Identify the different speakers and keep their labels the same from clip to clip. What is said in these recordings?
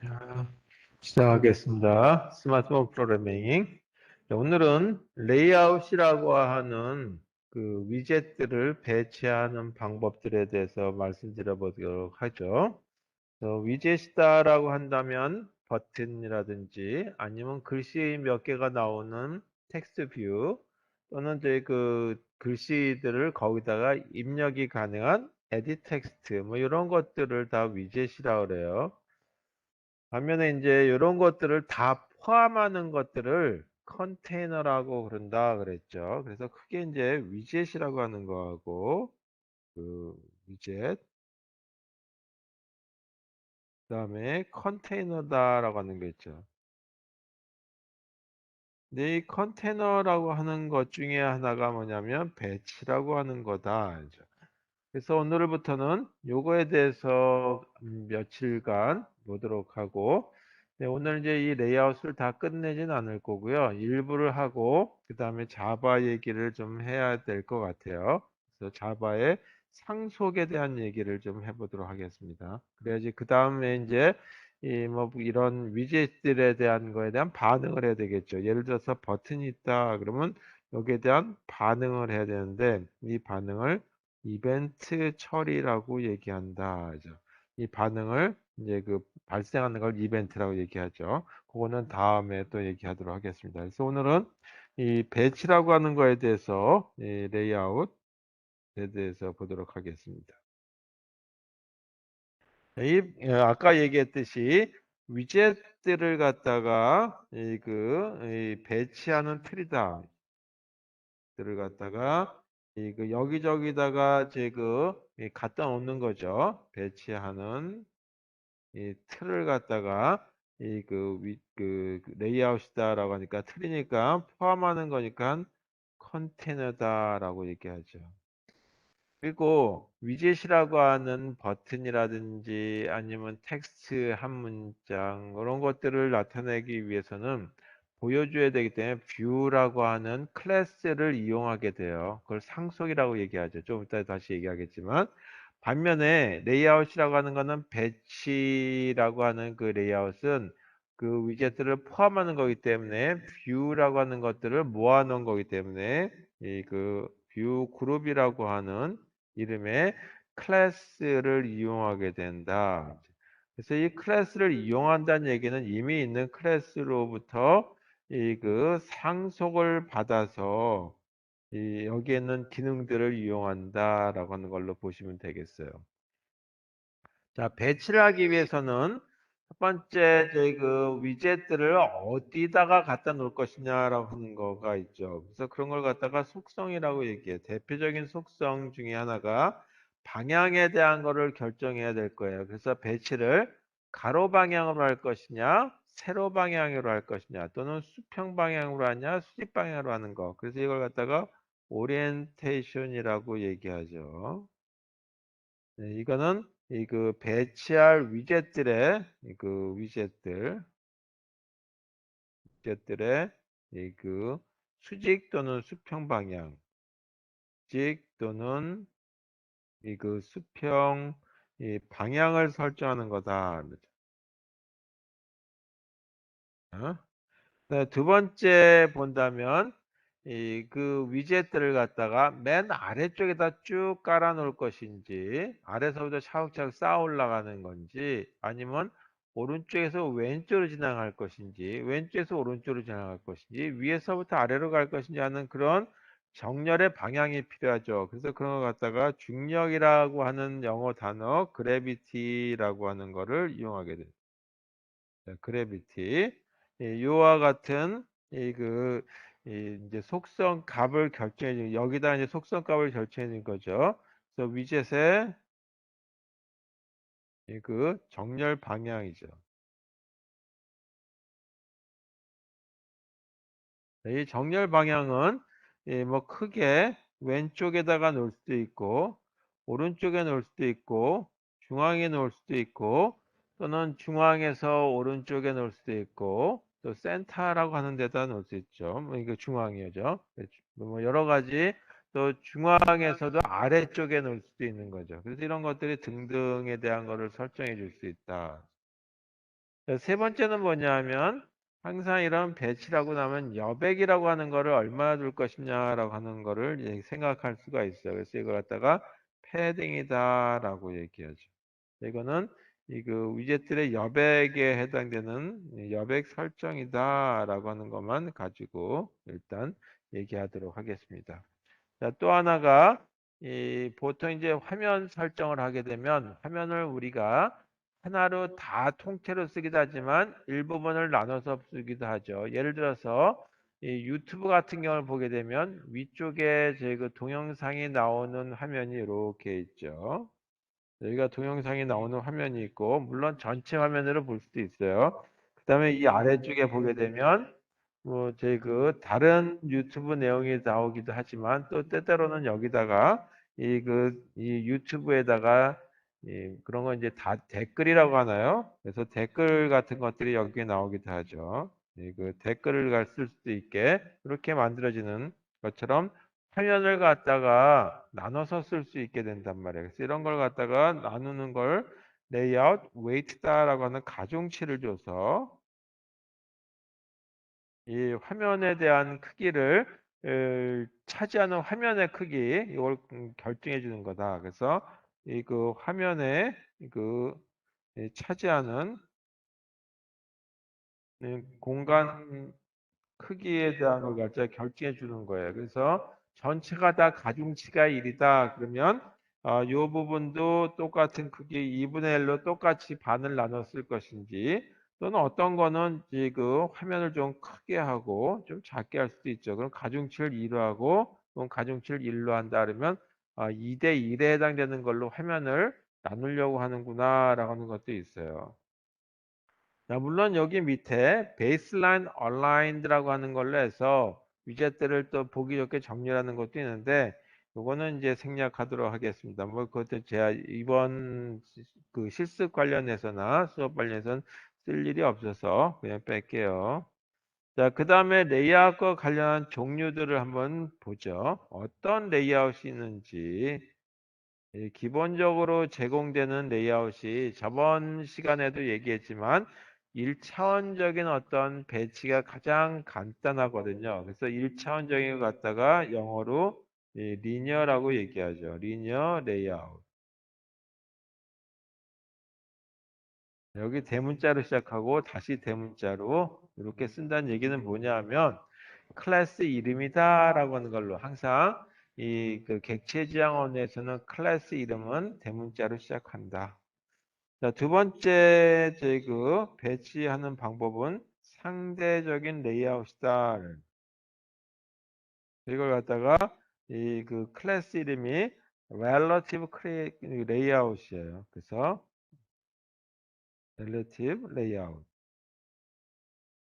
Speaker 1: 자, 시작하겠습니다. 스마트폰 프로그래밍. 자, 오늘은 레이아웃이라고 하는 그 위젯들을 배치하는 방법들에 대해서 말씀드려보도록 하죠. 위젯이다라고 한다면 버튼이라든지 아니면 글씨 몇 개가 나오는 텍스트 뷰 또는 이제 그 글씨들을 거기다가 입력이 가능한 에디트 텍스트 뭐 이런 것들을 다 위젯이라고 그래요. 반면에 이제 이런 것들을 다 포함하는 것들을 컨테이너라고 그런다 그랬죠. 그래서 크게 이제 위젯이라고 하는 거하고 그 위젯 그다음에 컨테이너다라고 하는 게 있죠. 근데 이 컨테이너라고 하는 것 중에 하나가 뭐냐면 배치라고 하는 거다. 그래서 오늘부터는 요거에 대해서 며칠간 보도록 하고, 네, 오늘 이제 이 레이아웃을 다 끝내진 않을 거고요. 일부를 하고, 그 다음에 자바 얘기를 좀 해야 될 것 같아요. 그래서 자바의 상속에 대한 얘기를 좀 해보도록 하겠습니다. 그래야지 그 다음에 이제 이 뭐 이런 위젯들에 대한 거에 대한 반응을 해야 되겠죠. 예를 들어서 버튼이 있다 그러면 여기에 대한 반응을 해야 되는데 이 반응을 이벤트 처리라고 얘기한다. 그죠? 이 반응을 이제 그 발생하는 걸 이벤트라고 얘기하죠. 그거는 다음에 또 얘기하도록 하겠습니다. 그래서 오늘은 이 배치라고 하는 거에 대해서 이 레이아웃에 대해서 보도록 하겠습니다. 아까 얘기했듯이 위젯들을 갖다가 이 배치하는 트리다. 들을 갖다가 여기저기다가 갖다 놓는 거죠. 배치하는 이 틀을 갖다가 레이아웃이다라고 하니까 틀이니까 포함하는 거니까 컨테이너다라고 얘기하죠. 그리고 위젯이라고 하는 버튼이라든지 아니면 텍스트 한 문장 이런 것들을 나타내기 위해서는 보여줘야 되기 때문에 뷰라고 하는 클래스를 이용하게 돼요. 그걸 상속이라고 얘기하죠. 좀 이따 다시 얘기하겠지만 반면에 레이아웃이라고 하는 거는 배치라고 하는 그 레이아웃은 그 위젯들을 포함하는 거기 때문에 뷰라고 하는 것들을 모아놓은 거기 때문에 이 그 뷰 그룹이라고 하는 이름의 클래스를 이용하게 된다. 그래서 이 클래스를 이용한다는 얘기는 이미 있는 클래스로부터 상속을 받아서 여기에 있는 기능들을 이용한다라고 하는 걸로 보시면 되겠어요. 자, 배치를 하기 위해서는 첫 번째 위젯들을 어디다가 갖다 놓을 것이냐라고 하는 거가 있죠. 그래서 그런 걸 갖다가 속성이라고 얘기해요. 대표적인 속성 중에 하나가 방향에 대한 거를 결정해야 될 거예요. 그래서 배치를 가로 방향으로 할 것이냐, 세로 방향으로 할 것이냐, 또는 수평 방향으로 하냐, 수직 방향으로 하는 거. 그래서 이걸 갖다가 오리엔테이션이라고 얘기하죠. 네, 이거는 배치할 위젯들의 수직 또는 수평 방향, 직 또는 수평 방향을 설정하는 거다. 어? 네, 두 번째 본다면 위젯들을 갖다가 맨 아래쪽에다 쭉 깔아 놓을 것인지 아래서부터 차곡차곡 쌓아 올라가는 건지 아니면 오른쪽에서 왼쪽으로 지나갈 것인지 왼쪽에서 오른쪽으로 지나갈 것인지 위에서부터 아래로 갈 것인지 하는 그런 정렬의 방향이 필요하죠. 그래서 그런 걸 갖다가 중력이라고 하는 영어 단어 그래비티라고 하는 거를 이용하게 됩니다. 그래비티. 요와 같은 이 그 이제 속성 값을 결정해 주 여기다 이제 속성 값을 결정해 준 거죠. 그래서 위젯의 정렬 방향이죠. 이 정렬 방향은 뭐 크게 왼쪽에다가 놓을 수도 있고 오른쪽에 놓을 수도 있고 중앙에 놓을 수도 있고 또는 중앙에서 오른쪽에 놓을 수도 있고 또 센터라고 하는 데다 놓을 수 있죠. 뭐 이거 중앙이죠. 뭐 여러 가지 또 중앙에서도 아래쪽에 놓을 수도 있는 거죠. 그래서 이런 것들이 등등에 대한 거를 설정해 줄 수 있다. 세 번째는 뭐냐면 항상 이런 배치라고 나면 여백이라고 하는 거를 얼마나 둘 것이냐라고 하는 거를 이제 생각할 수가 있어요. 그래서 이걸 갖다가 패딩이다라고 얘기하죠. 이거는 이 그 위젯들의 여백에 해당되는 여백 설정이다라고 하는 것만 가지고 일단 얘기하도록 하겠습니다. 자, 또 하나가 보통 이제 화면 설정을 하게 되면 화면을 우리가 하나로 다 통째로 쓰기도 하지만 일부분을 나눠서 쓰기도 하죠. 예를 들어서 이 유튜브 같은 경우를 보게 되면 위쪽에 제 그 동영상이 나오는 화면이 이렇게 있죠. 여기가 동영상이 나오는 화면이 있고 물론 전체 화면으로 볼 수도 있어요. 그다음에 이 아래쪽에 보게 되면 뭐 제 그 다른 유튜브 내용이 나오기도 하지만 또 때때로는 여기다가 이 유튜브에다가 그런 거 이제 다 댓글이라고 하나요? 그래서 댓글 같은 것들이 여기에 나오기도 하죠. 그 댓글을 쓸 수도 있게 그렇게 만들어지는 것처럼 화면을 갖다가 나눠서 쓸 수 있게 된단 말이에요. 그래서 이런 걸 갖다가 나누는 걸 레이아웃 웨이트다라고 하는 가중치를 줘서 이 화면에 대한 크기를 차지하는 화면의 크기 이걸 결정해 주는 거다. 그래서 이 그 화면에 그 차지하는 공간 크기에 대한 걸 갖다 결정해 주는 거예요. 그래서 전체가 다 가중치가 1이다. 그러면 이 부분도 똑같은 크기 2분의 1로 똑같이 반을 나눴을 것인지 또는 어떤 거는 이그 화면을 좀 크게 하고 좀 작게 할 수도 있죠. 그럼 가중치를 2로 하고 또는 가중치를 1로 한다 그러면 2대 1에 해당되는 걸로 화면을 나누려고 하는구나 라고 하는 것도 있어요. 자, 물론 여기 밑에 베이스라인 얼라인드라고 하는 걸로 해서 위젯들을 또 보기 좋게 정리하는 것도 있는데 요거는 이제 생략하도록 하겠습니다. 뭐 그것도 제가 이번 그 실습 관련해서나 수업 관련해서는 쓸 일이 없어서 그냥 뺄게요. 자, 그 다음에 레이아웃과 관련한 종류들을 한번 보죠. 어떤 레이아웃이 있는지 기본적으로 제공되는 레이아웃이 저번 시간에도 얘기했지만 1차원적인 어떤 배치가 가장 간단하거든요. 그래서 1차원적인 것 갖다가 영어로 리니어라고 얘기하죠. 리니어 레이아웃. 여기 대문자로 시작하고 다시 대문자로 이렇게 쓴다는 얘기는 뭐냐 하면 클래스 이름이다라고 하는 걸로 항상 이 그 객체 지향원에서는 클래스 이름은 대문자로 시작한다. 자, 두 번째 저희 그 배치하는 방법은 상대적인 레이아웃이다. 이걸 갖다가 이 그 클래스 이름이 relative layout이에요. 그래서 relative layout.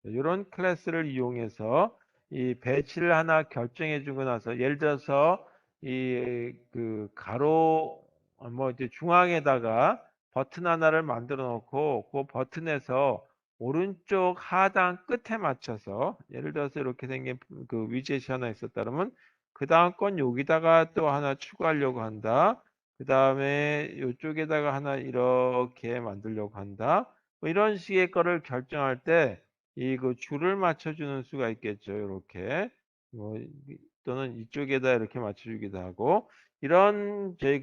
Speaker 1: 이런 클래스를 이용해서 이 배치를 하나 결정해 주고 나서 예를 들어서 이 그 가로 뭐 이제 중앙에다가 버튼 하나를 만들어 놓고 그 버튼에서 오른쪽 하단 끝에 맞춰서 예를 들어서 이렇게 생긴 그 위젯이 하나 있었다 그러면 그 다음 건 여기다가 또 하나 추가하려고 한다. 그 다음에 이쪽에다가 하나 이렇게 만들려고 한다. 뭐 이런 식의 거를 결정할 때 이 그 줄을 맞춰주는 수가 있겠죠. 이렇게 뭐 또는 이쪽에다 이렇게 맞춰주기도 하고 이런 저희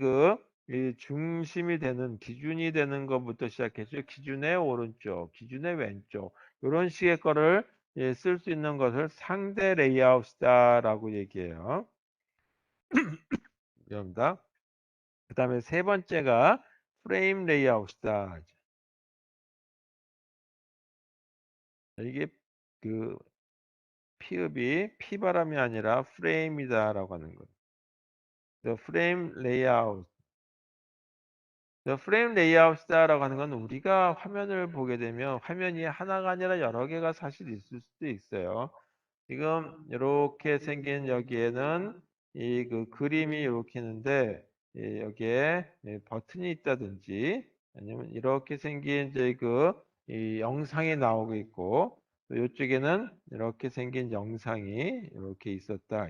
Speaker 1: 이 중심이 되는 기준이 되는 것부터 시작해서 기준의 오른쪽, 기준의 왼쪽 이런 식의 거를 쓸 수 있는 것을 상대 레이아웃이다라고 얘기해요. 이겁니다. 그 다음에 세 번째가 프레임 레이아웃이다. 이게 그 피읍이 피바람이 아니라 프레임이다라고 하는 거예요. The frame layout. The frame layout이다라고 하는 건 우리가 화면을 보게 되면 화면이 하나가 아니라 여러 개가 사실 있을 수도 있어요. 지금 이렇게 생긴 여기에는 이 그 그림이 이렇게 있는데 여기에 버튼이 있다든지 아니면 이렇게 생긴 이제 이 영상이 나오고 있고 또 이쪽에는 이렇게 생긴 영상이 이렇게 있었다.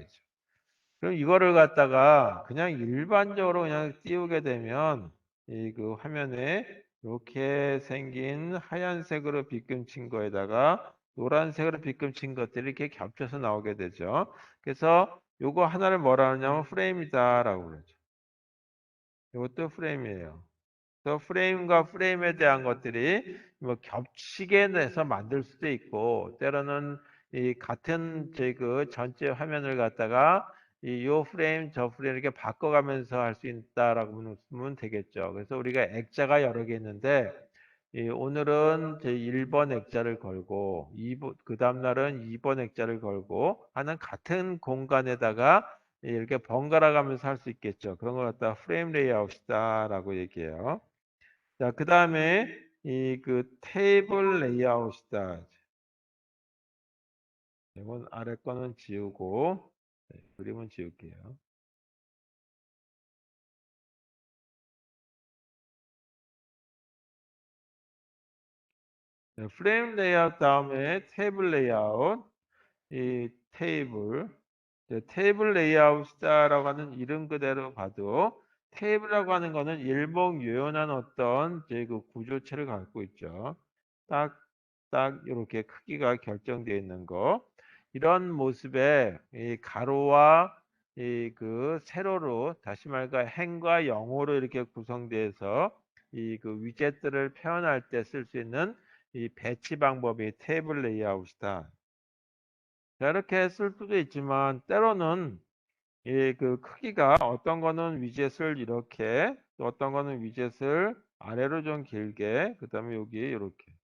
Speaker 1: 그럼 이거를 갖다가 그냥 일반적으로 그냥 띄우게 되면 이 그 화면에 이렇게 생긴 하얀색으로 빗금친 거에다가 노란색으로 빗금친 것들이 이렇게 겹쳐서 나오게 되죠. 그래서 요거 하나를 뭐라 하냐면 프레임이다라고 그러죠. 이것도 프레임이에요. 그래서 프레임과 프레임에 대한 것들이 뭐 겹치게 해서 만들 수도 있고 때로는 이 같은 그 전체 화면을 갖다가 요 프레임 저 프레임 이렇게 바꿔가면서 할 수 있다라고 보면 되겠죠. 그래서 우리가 액자가 여러 개 있는데 오늘은 제 1번 액자를 걸고 그 다음 날은 2번 액자를 걸고 하는 같은 공간에다가 이렇게 번갈아 가면서 할 수 있겠죠. 그런 걸 갖다가 프레임 레이아웃이다라고 얘기해요. 자, 그 다음에 이 그 테이블 레이아웃이다. 이건 아래 거는 지우고 그림은 지울게요. 네, 프레임 레이아웃 다음에 테이블 레이아웃, 이 테이블, 이제 테이블 레이아웃이다라고 하는 이름 그대로 봐도 테이블이라고 하는 거는 일목요연한 어떤 이제 그 구조체를 갖고 있죠. 딱, 딱 이렇게 크기가 결정되어 있는 거. 이런 모습에 이 가로와 이 그 세로로 다시 말해 행과 영호로 이렇게 구성돼서 이 그 위젯들을 표현할 때 쓸 수 있는 이 배치 방법이 테이블 레이아웃이다. 자, 이렇게 쓸 수도 있지만 때로는 이 그 크기가 어떤 거는 위젯을 이렇게 또 어떤 거는 위젯을 아래로 좀 길게 그다음에 여기 이렇게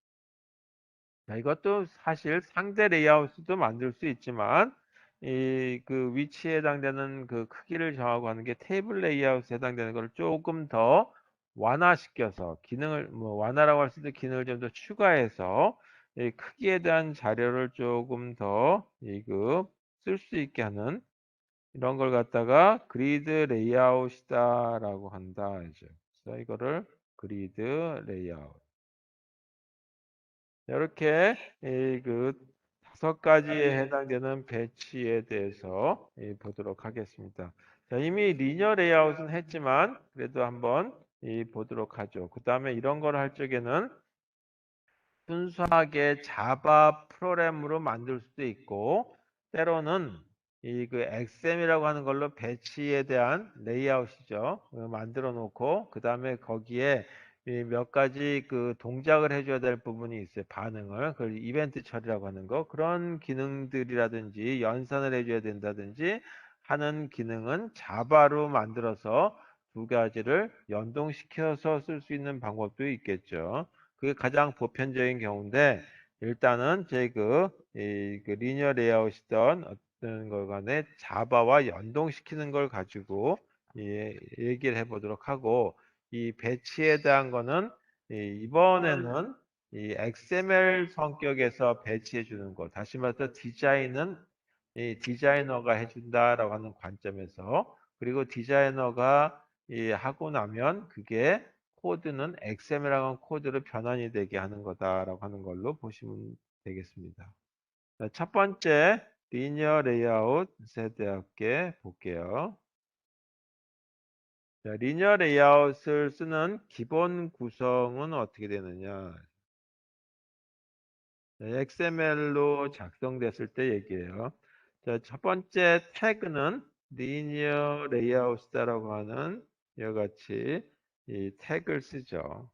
Speaker 1: 자, 이것도 사실 상대 레이아웃도 만들 수 있지만 이 그 위치에 해당되는 그 크기를 정하고 하는 게 테이블 레이아웃에 해당되는 걸 조금 더 완화시켜서 기능을 뭐 완화라고 할 수도 기능을 좀 더 추가해서 이 크기에 대한 자료를 조금 더 이거 쓸 수 있게 하는 이런 걸 갖다가 그리드 레이아웃이다라고 한다 이제. 그래서 이거를 그리드 레이아웃. 이렇게 그 5가지에 해당되는 배치에 대해서 보도록 하겠습니다. 자, 이미 리니어 레이아웃은 했지만 그래도 한번 보도록 하죠. 그 다음에 이런 걸 할 적에는 순수하게 자바 프로그램으로 만들 수도 있고 때로는 이 그 XM이라고 하는 걸로 배치에 대한 레이아웃이죠. 만들어 놓고 그 다음에 거기에 이몇 가지 그 동작을 해줘야 될 부분이 있어요. 반응을. 그걸 이벤트 처리라고 하는 거. 그런 기능들이라든지 연산을 해줘야 된다든지 하는 기능은 자바로 만들어서 두 가지를 연동시켜서 쓸 수 있는 방법도 있겠죠. 그게 가장 보편적인 경우인데 일단은 그 리니어 레이아웃이던 어떤 걸 간에 자바와 연동시키는 걸 가지고 얘기를 해보도록 하고 이 배치에 대한 거는 이번에는 이 XML 성격에서 배치해 주는 거 다시 말해서 디자인은 이 디자이너가 해준다라고 하는 관점에서 그리고 디자이너가 하고 나면 그게 코드는 XML이라고 하는 코드로 변환이 되게 하는 거다라고 하는 걸로 보시면 되겠습니다. 자, 첫 번째 리니어 레이아웃에 대해 볼게요. 자, 리니어 레이아웃을 쓰는 기본 구성은 어떻게 되느냐? XML로 작성됐을 때 얘기해요. 자, 첫 번째 태그는 리니어 레이아웃이라고 하는 이와 같이 이 태그를 쓰죠.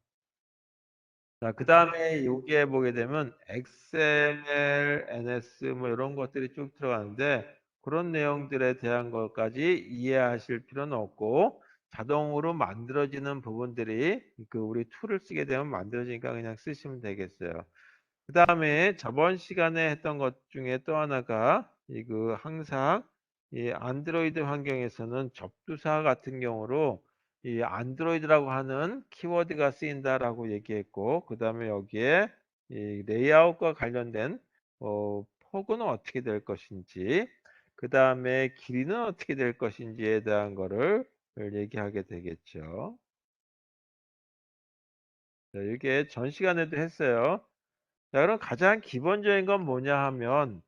Speaker 1: 자, 그 다음에 여기에 보게 되면 XML, NS 뭐 이런 것들이 쭉 들어가는데 그런 내용들에 대한 것까지 이해하실 필요는 없고 자동으로 만들어지는 부분들이 그 우리 툴을 쓰게 되면 만들어지니까 그냥 쓰시면 되겠어요. 그 다음에 저번 시간에 했던 것 중에 또 하나가 이그 항상 이 안드로이드 환경에서는 접두사 같은 경우로 이 안드로이드라고 하는 키워드가 쓰인다라고 얘기했고 그 다음에 여기에 이 레이아웃과 관련된 폭은 어떻게 될 것인지 그 다음에 길이는 어떻게 될 것인지에 대한 거를 얘기하게 되겠죠. 자, 이게 전 시간에도 했어요. 자, 그럼 가장 기본적인 건 뭐냐 하면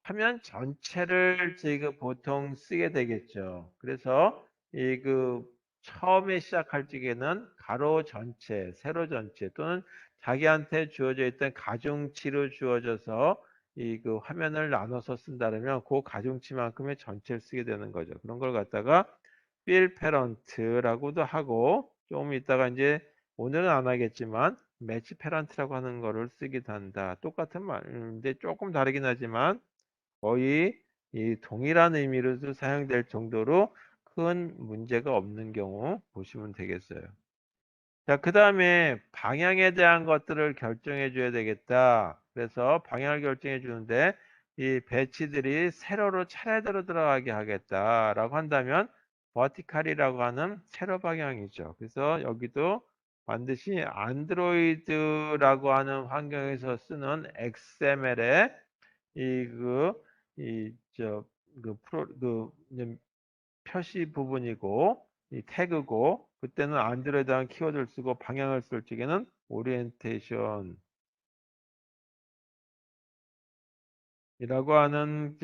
Speaker 1: 화면 전체를 지금 보통 쓰게 되겠죠. 그래서 이 그 처음에 시작할 적에는 가로 전체, 세로 전체 또는 자기한테 주어져 있던 가중치로 주어져서 이 그 화면을 나눠서 쓴다면 그 가중치만큼의 전체를 쓰게 되는 거죠. 그런 걸 갖다가 필 페런트라고도 하고 조금 있다가 이제 오늘은 안 하겠지만 매치 페런트라고 하는 거를 쓰기도 한다. 똑같은 말인데 조금 다르긴 하지만 거의 이 동일한 의미로도 사용될 정도로 큰 문제가 없는 경우 보시면 되겠어요. 자, 그 다음에 방향에 대한 것들을 결정해 줘야 되겠다. 그래서 방향을 결정해 주는데 이 배치들이 세로로 차례대로 들어가게 하겠다라고 한다면 버티칼이라고 하는 세로 방향이죠. 그래서 여기도 반드시 안드로이드라고 하는 환경에서 쓰는 XML에 이 그 이 저 그 프로 그 표시 부분이고 이 태그고 그때는 안드로이드 한 키워드를 쓰고 방향을 쓸 적에는 오리엔테이션이라고 하는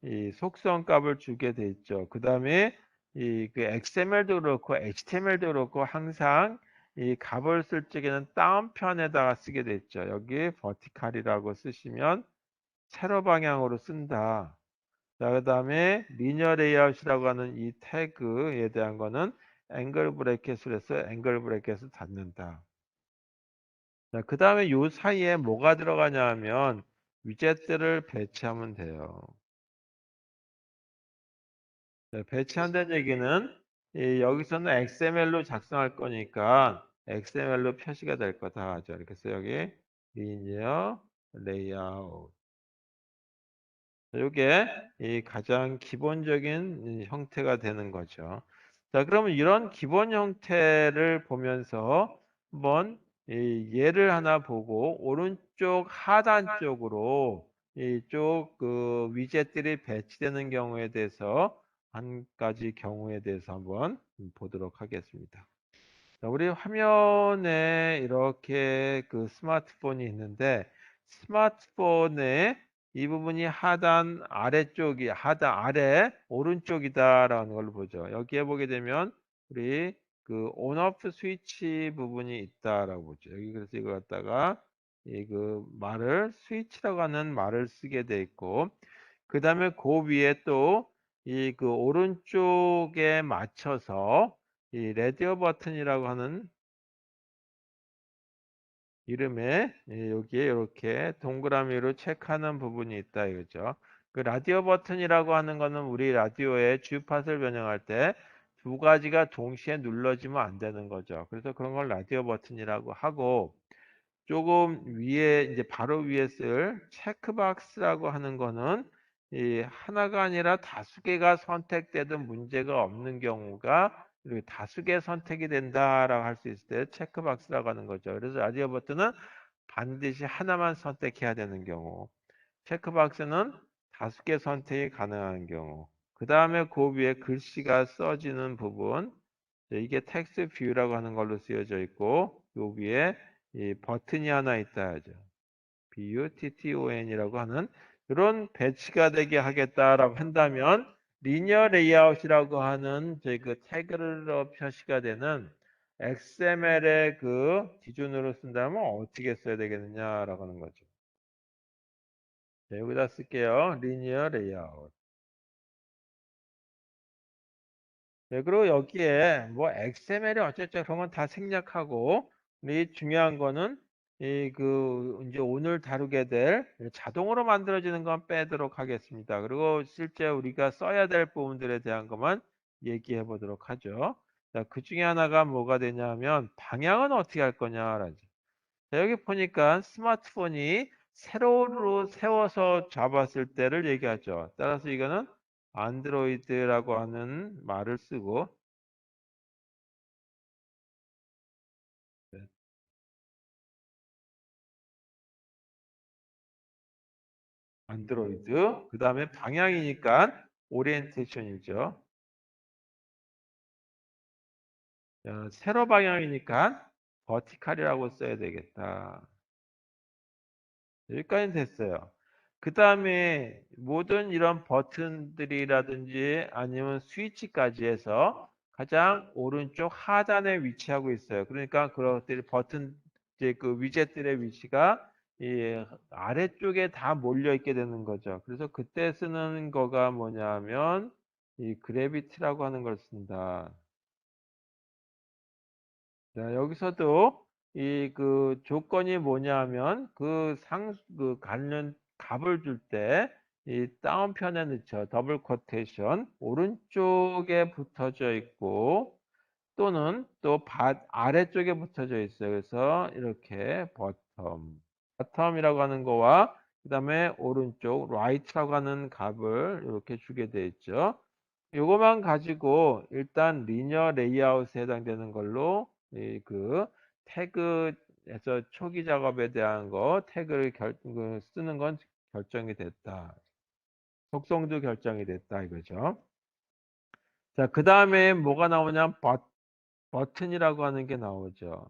Speaker 1: 이 속성 값을 주게 돼 있죠. 그 다음에 이 그 XML도 그렇고 HTML도 그렇고 항상 이 값을 쓸 적에는 다운편에다가 쓰게 돼 있죠. 여기 버티칼이라고 쓰시면 세로 방향으로 쓴다. 자, 그 다음에 리니어 레이아웃이라고 하는 이 태그에 대한 거는 앵글 브래켓으로 해서 앵글 브래켓을 닫는다. 자, 그 다음에 요 사이에 뭐가 들어가냐 하면 위젯들을 배치하면 돼요. 자, 배치한다는 얘기는 여기서는 XML로 작성할 거니까 XML로 표시가 될 거다 하죠. 이렇게 해서 여기 리니어 레이아웃. 이게 이 가장 기본적인 형태가 되는 거죠. 자, 그러면 이런 기본 형태를 보면서 한번 이 예를 하나 보고 오른쪽 하단 쪽으로 이쪽 그 위젯들이 배치되는 경우에 대해서 한 가지 경우에 대해서 한번 보도록 하겠습니다. 자, 우리 화면에 이렇게 그 스마트폰이 있는데 스마트폰의 이 부분이 하단 아래쪽이 하단 아래 오른쪽이다라는 걸 보죠. 여기에 보게 되면 우리 그 온오프 스위치 부분이 있다라고 보죠. 여기 그래서 이거 갖다가 이 그 말을 스위치라고 하는 말을 쓰게 돼 있고 그 다음에 그 위에 또 이 그 오른쪽에 맞춰서 이 라디오 버튼이라고 하는 이름에 여기에 이렇게 동그라미로 체크하는 부분이 있다 이거죠. 그 라디오 버튼이라고 하는 거는 우리 라디오의 주파수를 변형할 때 두 가지가 동시에 눌러지면 안 되는 거죠. 그래서 그런 걸 라디오 버튼이라고 하고 조금 위에 이제 바로 위에 쓸 체크박스라고 하는 거는 이 하나가 아니라 다수 개가 선택되든 문제가 없는 경우가 이렇게 다수 개 선택이 된다라고 할 수 있을 때 체크박스라고 하는 거죠. 그래서 라디오 버튼은 반드시 하나만 선택해야 되는 경우, 체크박스는 다수 개 선택이 가능한 경우, 그 다음에 그 위에 글씨가 써지는 부분, 이게 텍스트 뷰라고 하는 걸로 쓰여져 있고 요 위에 이 버튼이 하나 있다 하죠. BUTTON이라고 하는 이런 배치가 되게 하겠다라고 한다면 리니어 레이아웃이라고 하는 저희 그 태그로 표시가 되는 XML의 그 기준으로 쓴다면 어떻게 써야 되겠느냐라고 하는 거죠. 자, 여기다 쓸게요. 리니어 레이아웃. 네, 그리고 여기에 뭐 XML이 어쩌죠 그런 건 다 생략하고 이 중요한 거는 이 그 이제 오늘 다루게 될 자동으로 만들어지는 건 빼도록 하겠습니다. 그리고 실제 우리가 써야 될 부분들에 대한 것만 얘기해 보도록 하죠. 자, 그 중에 하나가 뭐가 되냐면 방향은 어떻게 할 거냐라죠. 자, 여기 보니까 스마트폰이 세로로 세워서 잡았을 때를 얘기하죠. 따라서 이거는 안드로이드라고 하는 말을 쓰고 네, 안드로이드 그 다음에 방향이니까 오리엔테이션이죠. 세로 방향이니까 버티칼이라고 써야 되겠다. 여기까지는 됐어요. 그 다음에 모든 이런 버튼들이라든지 아니면 스위치까지 해서 가장 오른쪽 하단에 위치하고 있어요. 그러니까 그런 것들이 버튼 이제 그 위젯들의 위치가 이 아래쪽에 다 몰려 있게 되는 거죠. 그래서 그때 쓰는 거가 뭐냐면 이 그래비티라고 하는 걸 쓴다. 자, 여기서도 이 그 조건이 뭐냐면 그 관련 값을 줄 때 이 다운편에 넣죠. 더블 쿼테이션 오른쪽에 붙어져 있고 또는 또 아래쪽에 붙어져 있어요. 그래서 이렇게 버텀이라고 하는 거와 그다음에 오른쪽 right라고 하는 값을 이렇게 주게 돼 있죠. 요거만 가지고 일단 리니어 레이아웃에 해당되는 걸로 이 그 태그에서 초기 작업에 대한 거 태그를 쓰는 건 결정이 됐다. 속성도 결정이 됐다 이거죠. 자, 그 다음에 뭐가 나오냐? 버튼이라고 하는 게 나오죠.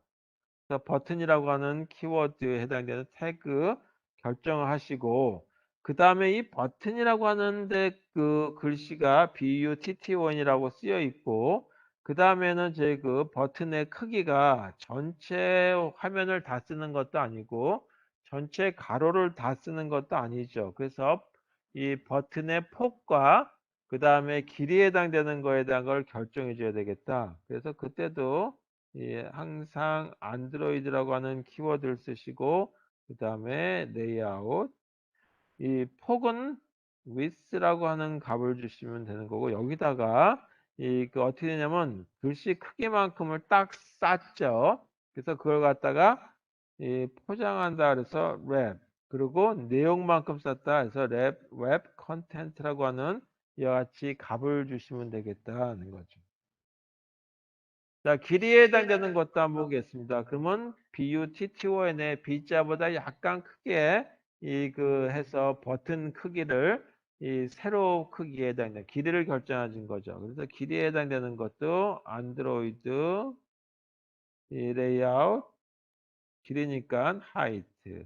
Speaker 1: 그래서 버튼이라고 하는 키워드에 해당되는 태그 결정을 하시고 그 다음에 이 버튼이라고 하는데 그 글씨가 BUTT1이라고 쓰여 있고 그 다음에는 제 그 버튼의 크기가 전체 화면을 다 쓰는 것도 아니고 전체 가로를 다 쓰는 것도 아니죠. 그래서 이 버튼의 폭과 그 다음에 길이에 해당되는 거에 대한 걸 결정해 줘야 되겠다. 그래서 그때도 예, 항상 안드로이드라고 하는 키워드를 쓰시고 그 다음에 레이아웃 이 폭은 width라고 하는 값을 주시면 되는 거고 여기다가 어떻게 되냐면 글씨 크기만큼을 딱 쌌죠. 그래서 그걸 갖다가 포장한다 그래서 랩 그리고 내용만큼 쌌다 해서 랩 컨텐트라고 하는 이와 같이 값을 주시면 되겠다는 거죠. 자, 길이에 해당되는 것도 한번 보겠습니다. 그러면 BUTTON의 B자보다 약간 크게 해서 버튼 크기를 이 세로 크기에 해당되는 길이를 결정하는 거죠. 그래서 길이에 해당되는 것도 안드로이드 이 레이아웃 길이니까 하이트.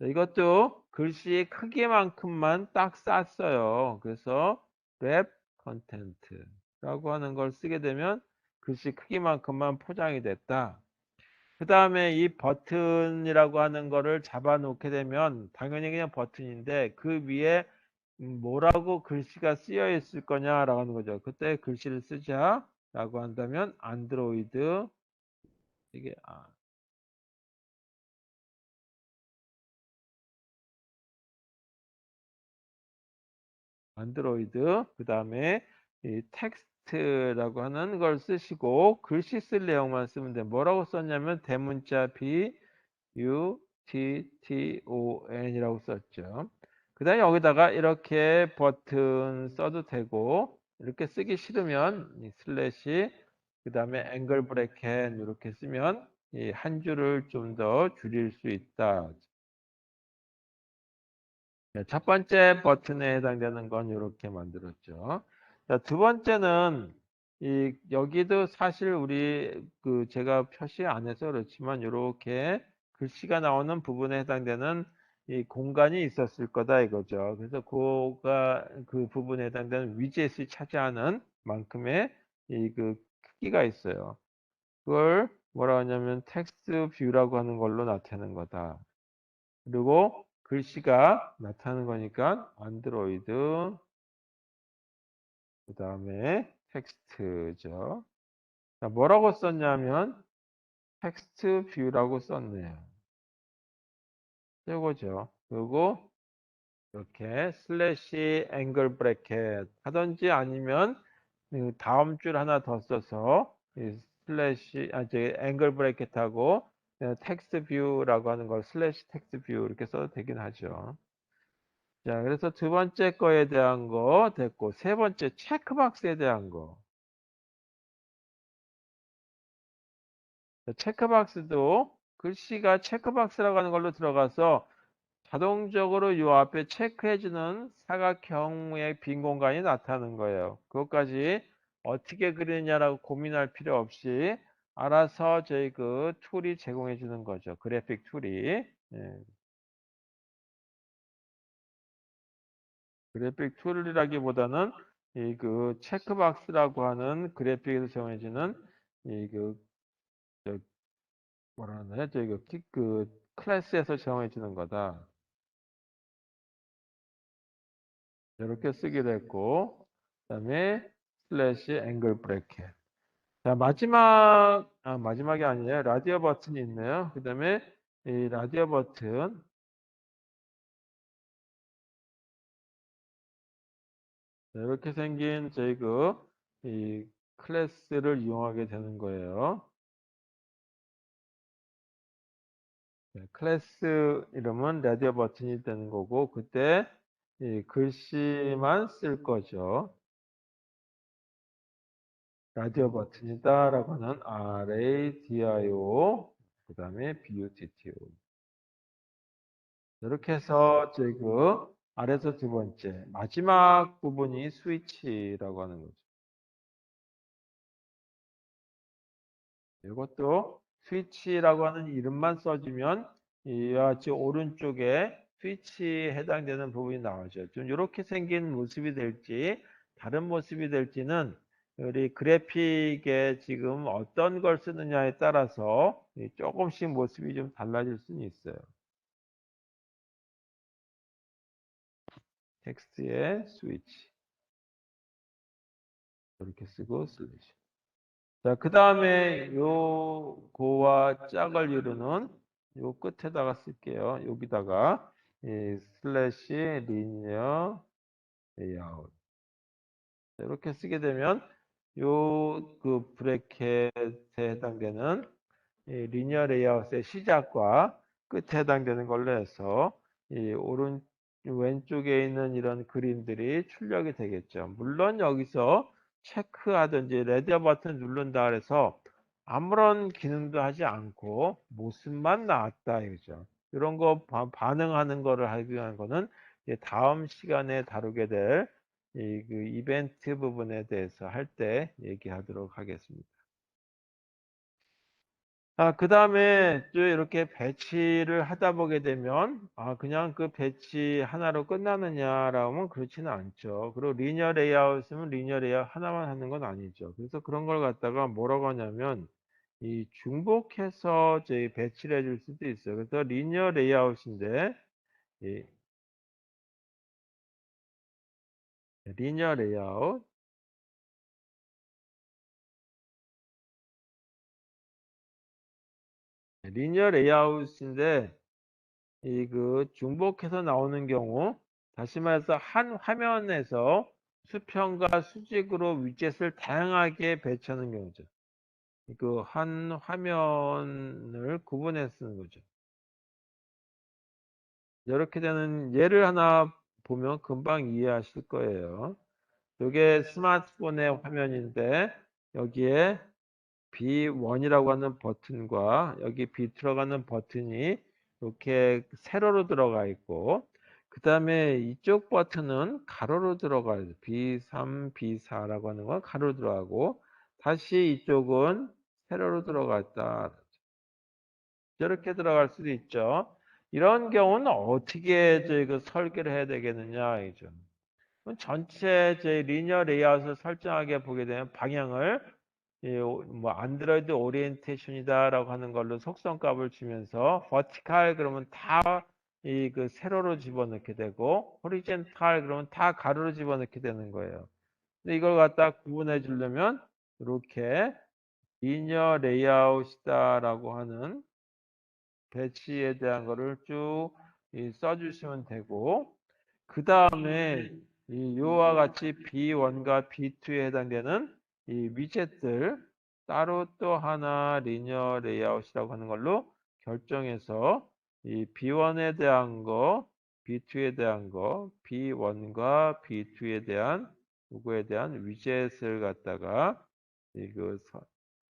Speaker 1: 이것도 글씨 크기만큼만 딱 쌌어요. 그래서 랩 컨텐트라고 하는 걸 쓰게 되면 글씨 크기만큼만 포장이 됐다. 그 다음에 이 버튼이라고 하는 거를 잡아 놓게 되면 당연히 그냥 버튼인데 그 위에 뭐라고 글씨가 쓰여 있을 거냐라고 하는 거죠. 그때 글씨를 쓰자라고 한다면 안드로이드 이게 안드로이드 그 다음에 이 텍스트라고 하는 걸 쓰시고 글씨 쓸 내용만 쓰면 돼. 뭐라고 썼냐면 대문자 B U T T O N이라고 썼죠. 그 다음에 여기다가 이렇게 버튼 써도 되고 이렇게 쓰기 싫으면 이 슬래시 그 다음에 앵글 브래켓 이렇게 쓰면 이 한 줄을 좀 더 줄일 수 있다. 네, 첫 번째 버튼에 해당되는 건 이렇게 만들었죠. 자, 두 번째는 여기도 사실 우리 제가 표시 안 해서 그렇지만 이렇게 글씨가 나오는 부분에 해당되는 이 공간이 있었을 거다 이거죠. 그래서 그 부분에 해당되는 위젯이 차지하는 만큼의 크기가 있어요. 그걸 뭐라 하냐면 텍스트 뷰라고 하는 걸로 나타내는 거다. 그리고 글씨가 나타나는 거니까 안드로이드 그 다음에 텍스트죠. 자, 뭐라고 썼냐면 텍스트 뷰라고 썼네요. 이거죠. 그리고 이렇게 슬래시 앵글 브래켓 하든지 아니면 다음 줄 하나 더 써서 이 슬래시 이제 앵글 브래켓하고 텍스트 뷰라고 하는 걸 슬래시 텍스트 뷰 이렇게 써도 되긴 하죠. 자, 그래서 두 번째 거에 대한 거 됐고, 세 번째 체크박스에 대한 거. 자, 체크박스도 글씨가 체크박스라고 하는 걸로 들어가서 자동적으로 이 앞에 체크해주는 사각형의 빈 공간이 나타나는 거예요. 그것까지 어떻게 그리느냐라고 고민할 필요 없이 알아서 저희 그 툴이 제공해 주는 거죠. 그래픽 툴이. 예. 그래픽 툴이라기보다는 이 그 체크박스라고 하는 그래픽에서 정해지는 이그 뭐라 하나요? 그 클래스에서 정해지는 거다. 이렇게 쓰기도 했고, 그다음에 슬래시 앵글 브래켓. 자, 마지막이 아니에요. 라디오 버튼이 있네요. 그다음에 이 라디오 버튼 이렇게 생긴 이 클래스를 이용하게 되는 거예요. 네, 클래스 이름은 라디오 버튼이 되는 거고, 그때 이 글씨만 쓸 거죠. 라디오 버튼이다라고 하는 RADIO, 그 다음에 BUTTO. 이렇게 해서 아래서 두 번째, 마지막 부분이 스위치라고 하는 거죠. 이것도 스위치라고 하는 이름만 써주면 이와 같이 오른쪽에 스위치에 해당되는 부분이 나오죠. 좀 이렇게 생긴 모습이 될지 다른 모습이 될지는 우리 그래픽에 지금 어떤 걸 쓰느냐에 따라서 조금씩 모습이 좀 달라질 수는 있어요. 텍스트에 스위치 이렇게 쓰고 슬래시. 자, 그 다음에 요거와 짝을 이루는 요 끝에다가 쓸게요. 여기다가 슬래시 리니어 레이아웃 이렇게 쓰게 되면 요 그 브래켓에 해당되는 리니어 레이아웃의 시작과 끝에 해당되는 걸로 해서 왼쪽에 있는 이런 그림들이 출력이 되겠죠. 물론 여기서 체크하든지 레디어 버튼 누른다 그래서 아무런 기능도 하지 않고 모습만 나왔다 이거죠. 이런 거 반응하는 거를 하기 위한 거는 이제 다음 시간에 다루게 될 그 이벤트 부분에 대해서 할 때 얘기하도록 하겠습니다. 그 다음에 또 이렇게 배치를 하다 보게 되면, 그냥 그 배치 하나로 끝나느냐라고 하면 그렇지는 않죠. 그리고 리니어 레이아웃이면 리니어 레이아웃 하나만 하는 건 아니죠. 그래서 그런 걸 갖다가 뭐라고 하냐면, 이 중복해서 저희 배치를 해줄 수도 있어요. 그래서 리니어 레이아웃인데, 이 리니어 레이아웃, 리니어 레이아웃인데, 이 그 중복해서 나오는 경우 다시 말해서 한 화면에서 수평과 수직으로 위젯을 다양하게 배치하는 경우죠. 그 한 화면을 구분해 쓰는 거죠. 이렇게 되는 예를 하나 보면 금방 이해하실 거예요. 이게 스마트폰의 화면인데 여기에 B1이라고 하는 버튼과 여기 B 들어가는 버튼이 이렇게 세로로 들어가 있고 그 다음에 이쪽 버튼은 가로로 들어가요. B3, B4라고 하는 건 가로로 들어가고 다시 이쪽은 세로로 들어갔다. 이렇게 들어갈 수도 있죠. 이런 경우는 어떻게 설계를 해야 되겠느냐 이죠. 전체 리니어 레이아웃을 설정하게 보게 되면 방향을 뭐 안드로이드 오리엔테이션이다라고 하는 걸로 속성값을 주면서 버티칼 그러면 다 그 세로로 집어넣게 되고 호리젠탈 그러면 다 가로로 집어넣게 되는 거예요. 근데 이걸 갖다 구분해 주려면 이렇게 리니어 레이아웃이다라고 하는 배치에 대한 거를 쭉 써주시면 되고 그 다음에 이 요와 같이 B1과 B2에 해당되는 이 위젯들 따로 또 하나 리니어 레이아웃이라고 하는 걸로 결정해서 이 B1에 대한 거, B2에 대한 거, B1과 B2에 대한 요거에 대한 위젯을 갖다가 이거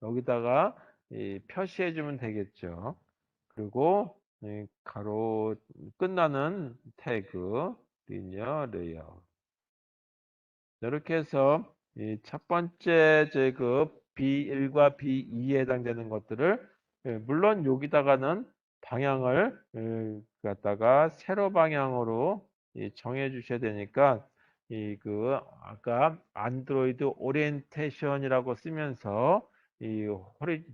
Speaker 1: 여기다가 표시해 주면 되겠죠. 그리고 가로 끝나는 태그 리니어 레이아웃 이렇게 해서 이 첫 번째 B1과 B2에 해당되는 것들을 물론 여기다가는 방향을 갖다가 세로 방향으로 정해 주셔야 되니까 아까 안드로이드 오리엔테이션이라고 쓰면서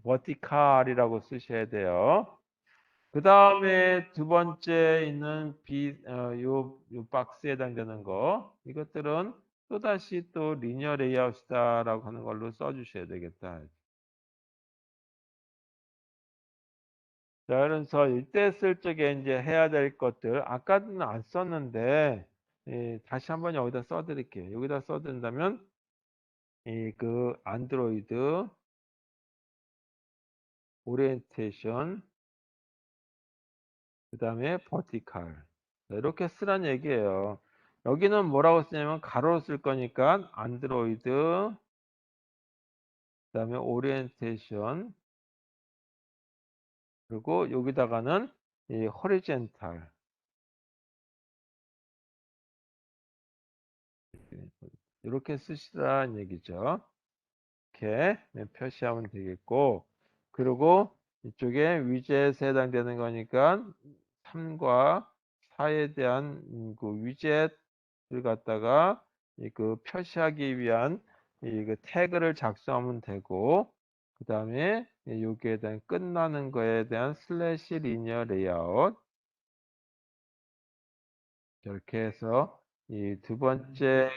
Speaker 1: 버티칼이라고 쓰셔야 돼요. 그 다음에 두 번째 있는 요 박스에 해당되는 거, 이것들은 또다시 또 리니어 레이아웃이다라고 하는 걸로 써주셔야 되겠다. 자, 그래서 이때 쓸 적에 이제 해야 될 것들, 아까는 안 썼는데, 다시 한번 여기다 써드릴게요. 여기다 써드린다면, 안드로이드 오리엔테이션, 그 다음에 버티칼. 이렇게 쓰란 얘기예요. 여기는 뭐라고 쓰냐면 가로로 쓸 거니까 안드로이드, 그 다음에 오리엔테이션, 그리고 여기다가는 이 호리젠탈. 이렇게 쓰시라는 얘기죠. 이렇게 표시하면 되겠고, 그리고 이쪽에 위젯에 해당되는 거니까 3과 4에 대한 그 위젯을 갖다가 표시하기 위한 태그를 작성하면 되고, 그 다음에 여기에 대한 끝나는 거에 대한 슬래시 리니어 레이아웃, 이렇게 해서 이 두 번째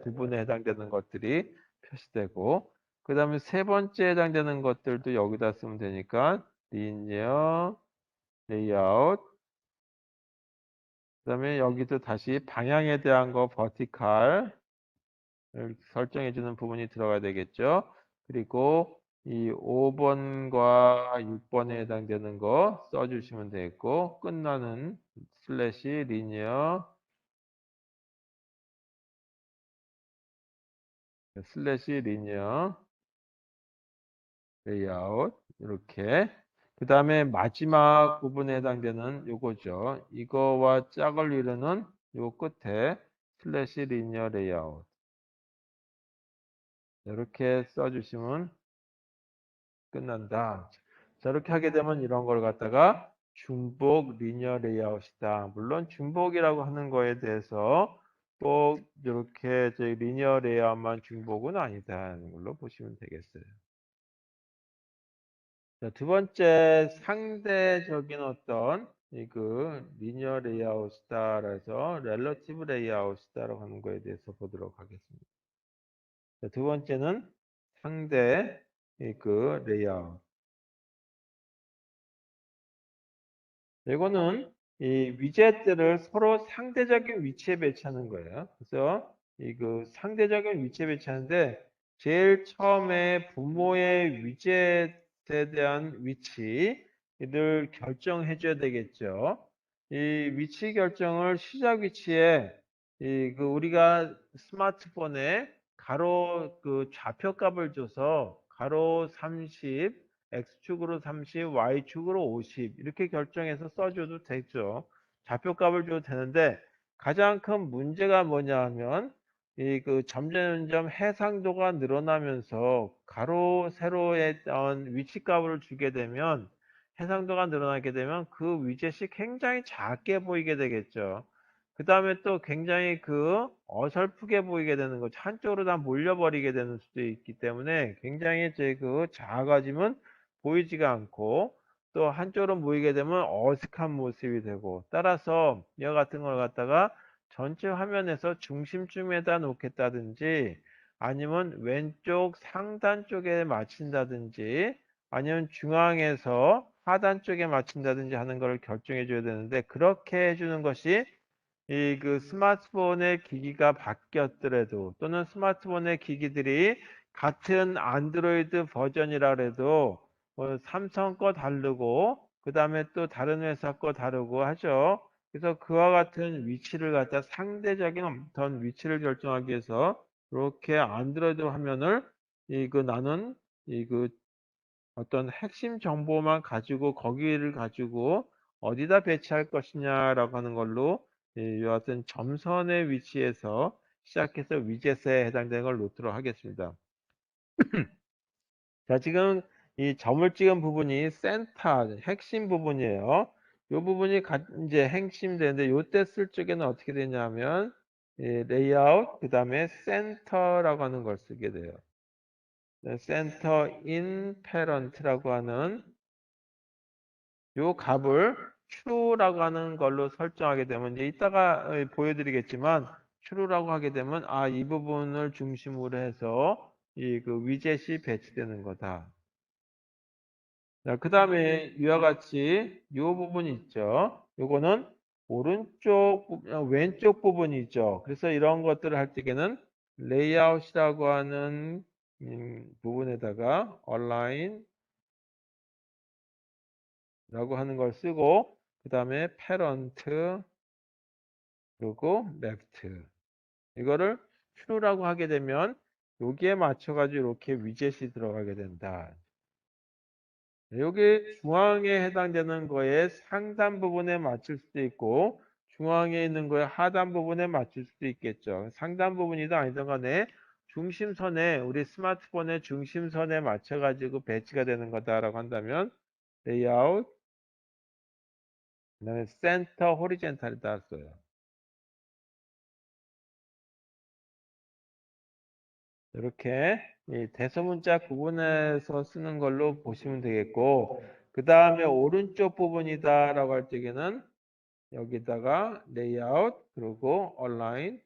Speaker 1: 부분에 해당되는 것들이 표시되고, 그 다음에 세 번째에 해당되는 것들도 여기다 쓰면 되니까 리니어 레이아웃, 그 다음에 여기도 다시 방향에 대한 거 버티칼 설정해 주는 부분이 들어가야 되겠죠. 그리고 이 5번과 6번에 해당되는 거 써주시면 되겠고, 끝나는 슬래시 리니어 슬래시 리니어 레이아웃 이렇게, 그 다음에 마지막 부분에 해당되는 요거죠. 이거와 짝을 이루는 요 끝에 슬래시 리니어 레이아웃 이렇게 써주시면 끝난다. 자, 이렇게 하게 되면 이런 걸 갖다가 중복 리니어 레이아웃이다. 물론 중복이라고 하는 거에 대해서 꼭 이렇게 저희 리니어 레이아웃만 중복은 아니다는 걸로 보시면 되겠어요. 자, 두 번째 상대적인 어떤 리니어 레이아웃이다라서 렐러티브 레이아웃이다라고 하는 거에 대해서 보도록 하겠습니다. 자, 두 번째는 상대 레이아웃. 이거는 이 위젯들을 서로 상대적인 위치에 배치하는 거예요. 그래서 상대적인 위치에 배치하는데 제일 처음에 부모의 위젯에 대한 위치를 결정해 줘야 되겠죠. 이 위치 결정을 시작 위치에 우리가 스마트폰에 가로 좌표값을 줘서 가로 30, X축으로 30, Y축으로 50 이렇게 결정해서 써줘도 되죠. 좌표값을 줘도 되는데 가장 큰 문제가 뭐냐 하면 점점점 해상도가 늘어나면서 가로, 세로에 어떤 위치값을 주게 되면 해상도가 늘어나게 되면 그 위젯이 굉장히 작게 보이게 되겠죠. 그 다음에 또 굉장히 어설프게 보이게 되는 거죠. 한쪽으로 다 몰려버리게 되는 수도 있기 때문에 굉장히 이제 작아지면 보이지가 않고 또 한쪽으로 모이게 되면 어색한 모습이 되고, 따라서 이와 같은 걸 갖다가 전체 화면에서 중심쯤에다 놓겠다든지 아니면 왼쪽 상단 쪽에 맞춘다든지 아니면 중앙에서 하단 쪽에 맞춘다든지 하는 걸 결정해 줘야 되는데, 그렇게 해주는 것이 스마트폰의 기기가 바뀌었더라도 또는 스마트폰의 기기들이 같은 안드로이드 버전이라 그래도 삼성 거 다르고 그 다음에 또 다른 회사 거 다르고 하죠. 그래서 그와 같은 위치를 갖다 상대적인 어떤 위치를 결정하기 위해서 이렇게 안드로이드 화면을 나는 어떤 핵심 정보만 가지고 거기를 가지고 어디다 배치할 것이냐라고 하는 걸로 여하튼 점선의 위치에서 시작해서 위젯에 해당되는 걸 놓도록 하겠습니다. 자, 지금 이 점을 찍은 부분이 센터, 핵심 부분이에요. 이 부분이 이제 핵심 되는데 이때 쓸 적에는 어떻게 되냐면 레이아웃, 그 다음에 센터라고 하는 걸 쓰게 돼요. 센터 인 페런트라고 하는 요 값을 true라고 하는 걸로 설정하게 되면 이제 이따가 보여드리겠지만 true라고 하게 되면 이 부분을 중심으로 해서 이 그 위젯이 배치되는 거다. 자, 그 다음에 이와 같이 이 부분 있죠. 요거는 왼쪽 부분이죠. 그래서 이런 것들을 할 때에는 레이아웃이라고 하는 부분에다가 align 라고 하는 걸 쓰고 그 다음에 parent 그리고 left 이거를 true라고 하게 되면 여기에 맞춰가지고 이렇게 위젯이 들어가게 된다. 여기 중앙에 해당되는 거에 상단 부분에 맞출 수도 있고 중앙에 있는 거에 하단 부분에 맞출 수도 있겠죠. 상단 부분이든 아니든 간에 중심선에 우리 스마트폰의 중심선에 맞춰가지고 배치가 되는 거다라고 한다면 레이아웃 그다음에 센터 호리젠탈이다 써요. 이렇게 이 대소문자 구분해서 쓰는 걸로 보시면 되겠고 그 다음에 오른쪽 부분이다라고 할 적에는 여기다가 레이아웃 그리고 얼라인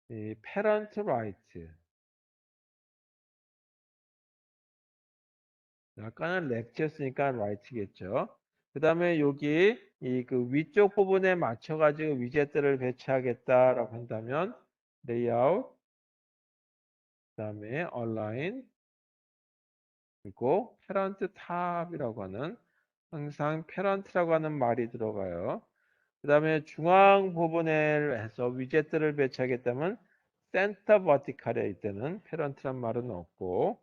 Speaker 1: 이 parent right 아까는 left였으니까 right겠죠. 그 다음에 여기 이 그 위쪽 부분에 맞춰가지고 위젯들을 배치하겠다라고 한다면 레이아웃 그 다음에 얼라인 그리고 parent top이라고 하는 항상 페런트라고 하는 말이 들어가요. 그 다음에 중앙 부분에 해서 위젯들을 배치하겠다면 센터 버티칼에 이때는 페런트란 말은 없고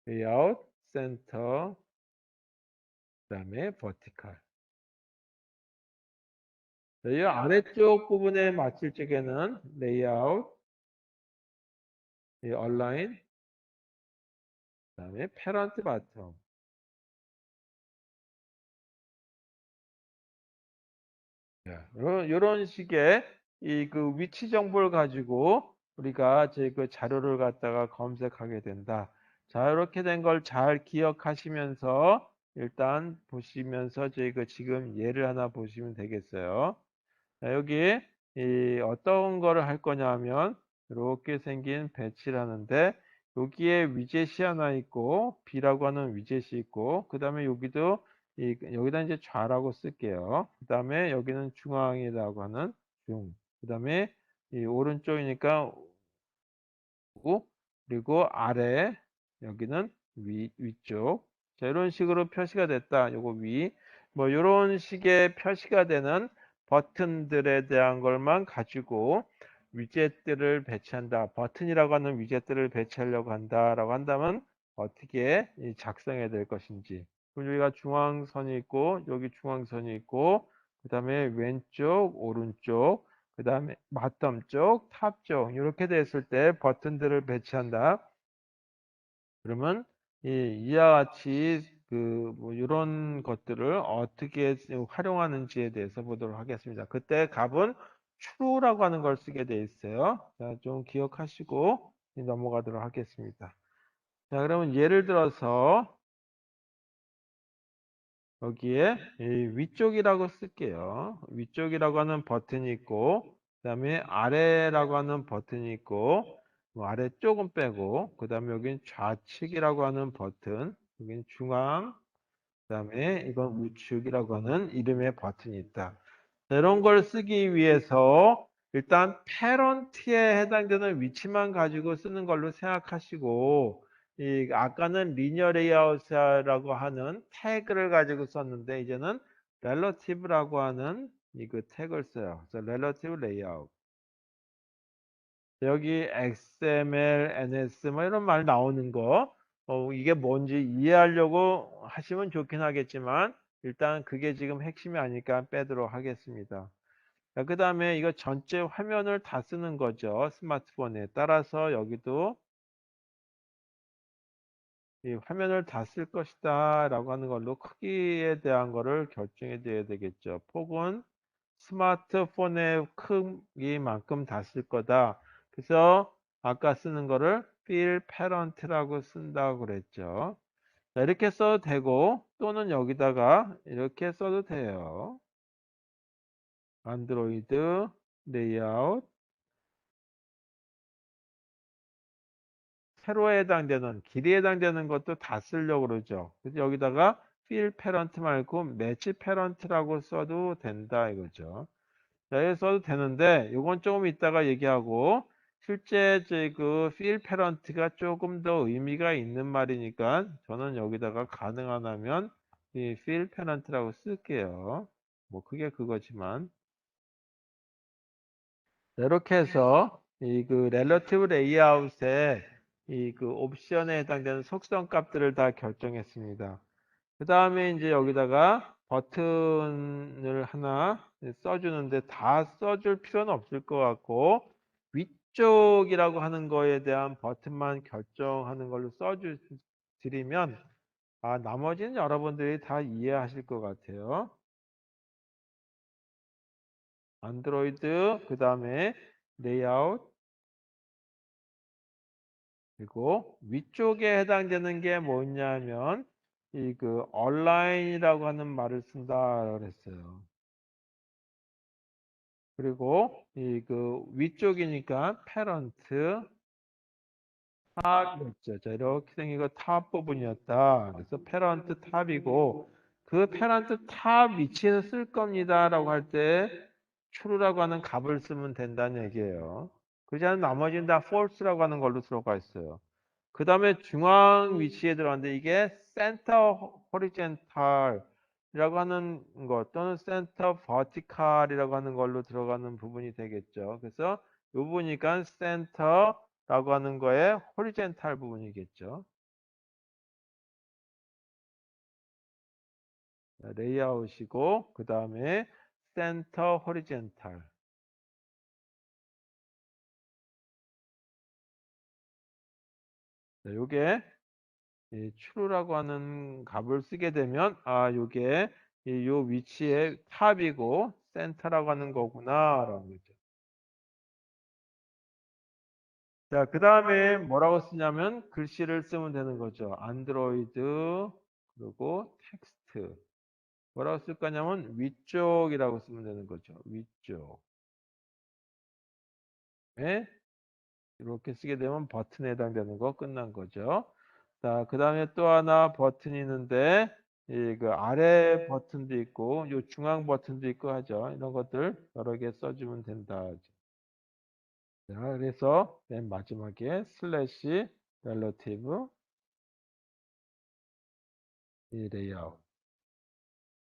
Speaker 1: 레이아웃, 센터, 그 다음에 버티칼. 이 아래쪽 부분에 맞출 적에는 레이아웃, 얼라인, 그 다음에 페런트 바텀. 이런 식의 이 그 위치 정보를 가지고 우리가 제 그 자료를 갖다가 검색하게 된다. 자, 이렇게 된 걸 잘 기억하시면서 일단 보시면서 저희 그 지금 예를 하나 보시면 되겠어요. 자, 여기 이 어떤 거를 할 거냐 하면 이렇게 생긴 배치를 하는데 여기에 위젯이 하나 있고 B라고 하는 위젯이 있고 그 다음에 여기도 여기다 이제 좌라고 쓸게요. 그 다음에 여기는 중앙이라고 하는 중. 그 다음에 이 오른쪽이니까 우 그리고 아래 여기는 위쪽. 자, 이런 식으로 표시가 됐다. 요거 위. 뭐 이런 식의 표시가 되는 버튼들에 대한 것만 가지고 위젯들을 배치한다. 버튼이라고 하는 위젯들을 배치하려고 한다라고 한다면 어떻게 작성해야 될 것인지. 그럼 여기가 중앙선이 있고 여기 중앙선이 있고 그 다음에 왼쪽 오른쪽 그 다음에 마텀 쪽, 탑 쪽 이렇게 됐을 때 버튼들을 배치한다. 그러면 이와 같이 그뭐 이런 것들을 어떻게 활용하는지에 대해서 보도록 하겠습니다. 그때 값은 true라고 하는 걸 쓰게 돼 있어요. 자, 좀 기억하시고 넘어가도록 하겠습니다. 자, 그러면 예를 들어서 여기에 이 위쪽이라고 쓸게요. 위쪽이라고 하는 버튼이 있고, 그 다음에 아래라고 하는 버튼이 있고, 뭐 아래쪽은 빼고, 그 다음에 여기는 좌측이라고 하는 버튼, 여기는 중앙, 그 다음에 이건 우측이라고 하는 이름의 버튼이 있다. 이런 걸 쓰기 위해서 일단 패런트에 해당되는 위치만 가지고 쓰는 걸로 생각하시고 이 아까는 리니어 레이아웃이라고 하는 태그를 가지고 썼는데 이제는 relative라고 하는 이 그 태그를 써요. 그래서 relative layout. 여기 XML, NS 뭐 이런 말 나오는 거 이게 뭔지 이해하려고 하시면 좋긴 하겠지만 일단 그게 지금 핵심이 아니니까 빼도록 하겠습니다. 자, 그 다음에 이거 전체 화면을 다 쓰는 거죠. 스마트폰에 따라서 여기도 이 화면을 다 쓸 것이다 라고 하는 걸로 크기에 대한 거를 결정해 줘야 되겠죠. 폭은 스마트폰의 크기만큼 다 쓸 거다. 그래서 아까 쓰는 거를 fill parent라고 쓴다고 그랬죠. 자, 이렇게 써도 되고 또는 여기다가 이렇게 써도 돼요. 안드로이드 레이아웃 세로에 해당되는 길이에 해당되는 것도 다 쓰려고 그러죠. 그래서 여기다가 fill parent 말고 match parent라고 써도 된다 이거죠. 자, 여기 써도 되는데 이건 조금 이따가 얘기하고 실제 그 fill parent가 조금 더 의미가 있는 말이니까 저는 여기다가 가능한 하면 이 fill parent라고 쓸게요. 뭐 그게 그거지만 자, 이렇게 해서 이 그 relative layout에 이 그 옵션에 해당되는 속성 값들을 다 결정했습니다. 그 다음에 이제 여기다가 버튼을 하나 써주는데 다 써줄 필요는 없을 것 같고 위쪽이라고 하는 거에 대한 버튼만 결정하는 걸로 써드리면 나머지는 여러분들이 다 이해하실 것 같아요. 안드로이드 그 다음에 레이아웃 그리고 위쪽에 해당되는 게 뭐냐면 이 그 얼라인이라고 하는 말을 쓴다 그랬어요. 그리고 이 그 위쪽이니까 패런트 탑이었죠. 자, 이렇게 생긴 탑 부분이었다. 그래서 패런트 탑이고 그 패런트 탑 위치는 쓸 겁니다라고 할 때 true라고 하는 값을 쓰면 된다는 얘기예요. 그렇지 않으면 나머지는 다 false라고 하는 걸로 들어가 있어요. 그 다음에 중앙 위치에 들어갔는데 이게 센터 호리젠탈이라고 하는 것 또는 센터 버티칼이라고 하는 걸로 들어가는 부분이 되겠죠. 그래서 이 부분이니까 센터라고 하는 거에 호리젠탈 부분이겠죠. 레이아웃이고 그 다음에 센터 호리젠탈. 요게 이 true라고 하는 값을 쓰게 되면 요게 요 위치에 탑이고 센터라고 하는 거구나라는 거죠. 자, 그 다음에 뭐라고 쓰냐면 글씨를 쓰면 되는 거죠. 안드로이드 그리고 텍스트. 뭐라고 쓸 거냐면 위쪽이라고 쓰면 되는 거죠. 위쪽에 이렇게 쓰게 되면 버튼에 해당되는 거 끝난 거죠. 자, 그 다음에 또 하나 버튼이 있는데 이 그 아래 버튼도 있고 요 중앙 버튼도 있고 하죠. 이런 것들 여러 개 써주면 된다. 자, 그래서 맨 마지막에 슬래시 렐러티브 이 레이아웃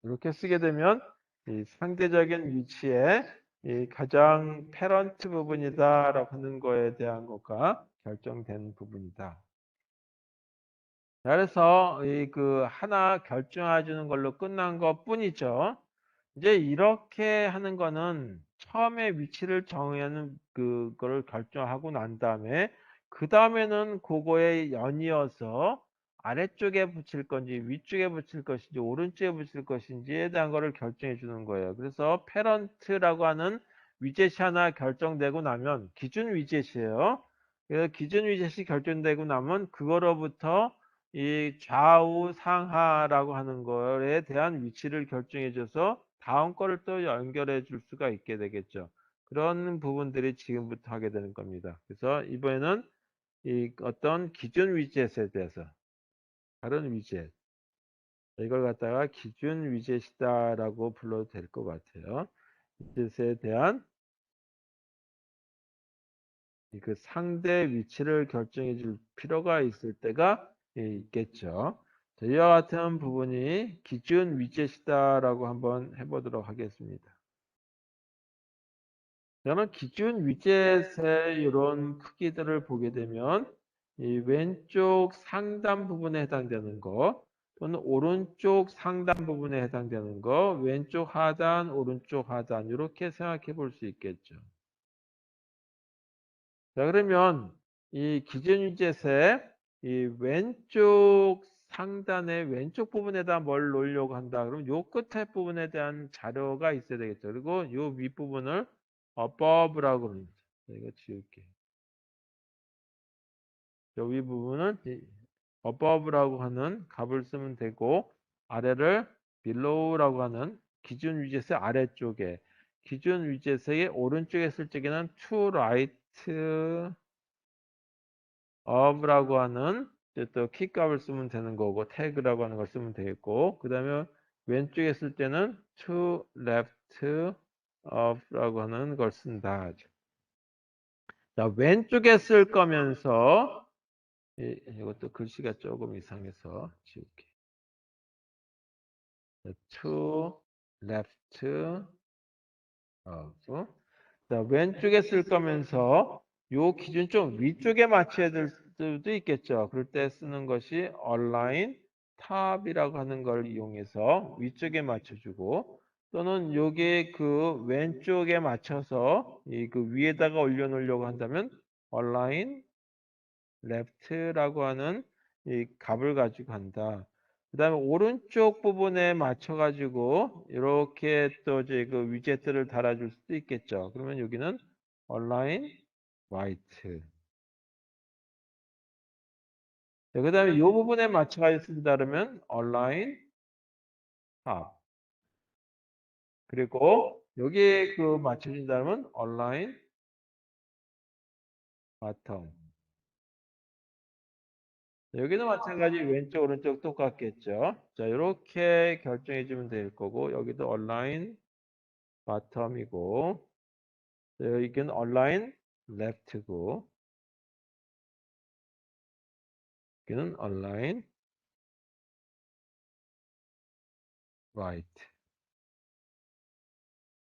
Speaker 1: 이렇게 쓰게 되면 이 상대적인 위치에 이 가장 패런트 부분이다라고 하는 거에 대한 것과 결정된 부분이다. 자, 그래서 이 그 하나 결정해 주는 걸로 끝난 것 뿐이죠. 이제 이렇게 하는 거는 처음에 위치를 정하는 그거를 결정하고 난 다음에 그 다음에는 그거에 연이어서 아래쪽에 붙일 건지 위쪽에 붙일 것인지 오른쪽에 붙일 것인지에 대한 거를 결정해 주는 거예요. 그래서 페런트라고 하는 위젯이 하나 결정되고 나면 기준 위젯이에요. 그래서 기준 위젯이 결정되고 나면 그거로부터 이 좌우 상하라고 하는 거에 대한 위치를 결정해 줘서 다음 거를 또 연결해 줄 수가 있게 되겠죠. 그런 부분들이 지금부터 하게 되는 겁니다. 그래서 이번에는 이 어떤 기준 위젯에 대해서 다른 위젯 이걸 갖다가 기준 위젯이다라고 불러도 될 것 같아요. 위젯에 대한 그 상대 위치를 결정해 줄 필요가 있을 때가 있겠죠. 자, 이와 같은 부분이 기준 위젯이다라고 한번 해보도록 하겠습니다. 저는 기준 위젯의 이런 크기들을 보게 되면 이 왼쪽 상단 부분에 해당되는 거 또는 오른쪽 상단 부분에 해당되는 거 왼쪽 하단 오른쪽 하단 이렇게 생각해 볼 수 있겠죠. 자, 그러면 이 기준 위젯에 이 왼쪽 상단의 왼쪽 부분에다 뭘 놓으려고 한다. 그럼 요 끝에 부분에 대한 자료가 있어야 되겠죠. 그리고 요 윗부분을 above라고 그럽니다. 이거 지울게. 요 윗부분은 above라고 하는 값을 쓰면 되고 아래를 below라고 하는 기준 위젯의 아래쪽에 기준 위젯의 오른쪽에 쓸 적에는 to right of라고 하는 이제 또 키값을 쓰면 되는 거고 태그라고 하는 걸 쓰면 되겠고 그 다음에 왼쪽에 쓸 때는 to left of라고 하는 걸 쓴다. 자, 왼쪽에 쓸 거면서 이것도 글씨가 조금 이상해서 지울게. to left of 자, 왼쪽에 쓸 거면서 요 기준 좀 위쪽에 맞춰야 될 수도 있겠죠. 그럴 때 쓰는 것이 align top이라고 하는 걸 이용해서 위쪽에 맞춰주고 또는 요게 그 왼쪽에 맞춰서 이 그 위에다가 올려놓으려고 한다면 align left라고 하는 이 값을 가지고 한다. 그 다음에 오른쪽 부분에 맞춰가지고 이렇게 또 이제 그 위젯들을 달아줄 수도 있겠죠. 그러면 여기는 align right. 그 다음에 이 부분에 맞춰가지고 쓴다 그러면 align top. 그리고 여기에 그 맞춰진다 그러면 align bottom. 여기도 마찬가지 왼쪽 오른쪽 똑같겠죠. 자, 이렇게 결정해 주면 될 거고 여기도 align bottom이고 여기는 align left고 여기는 align right.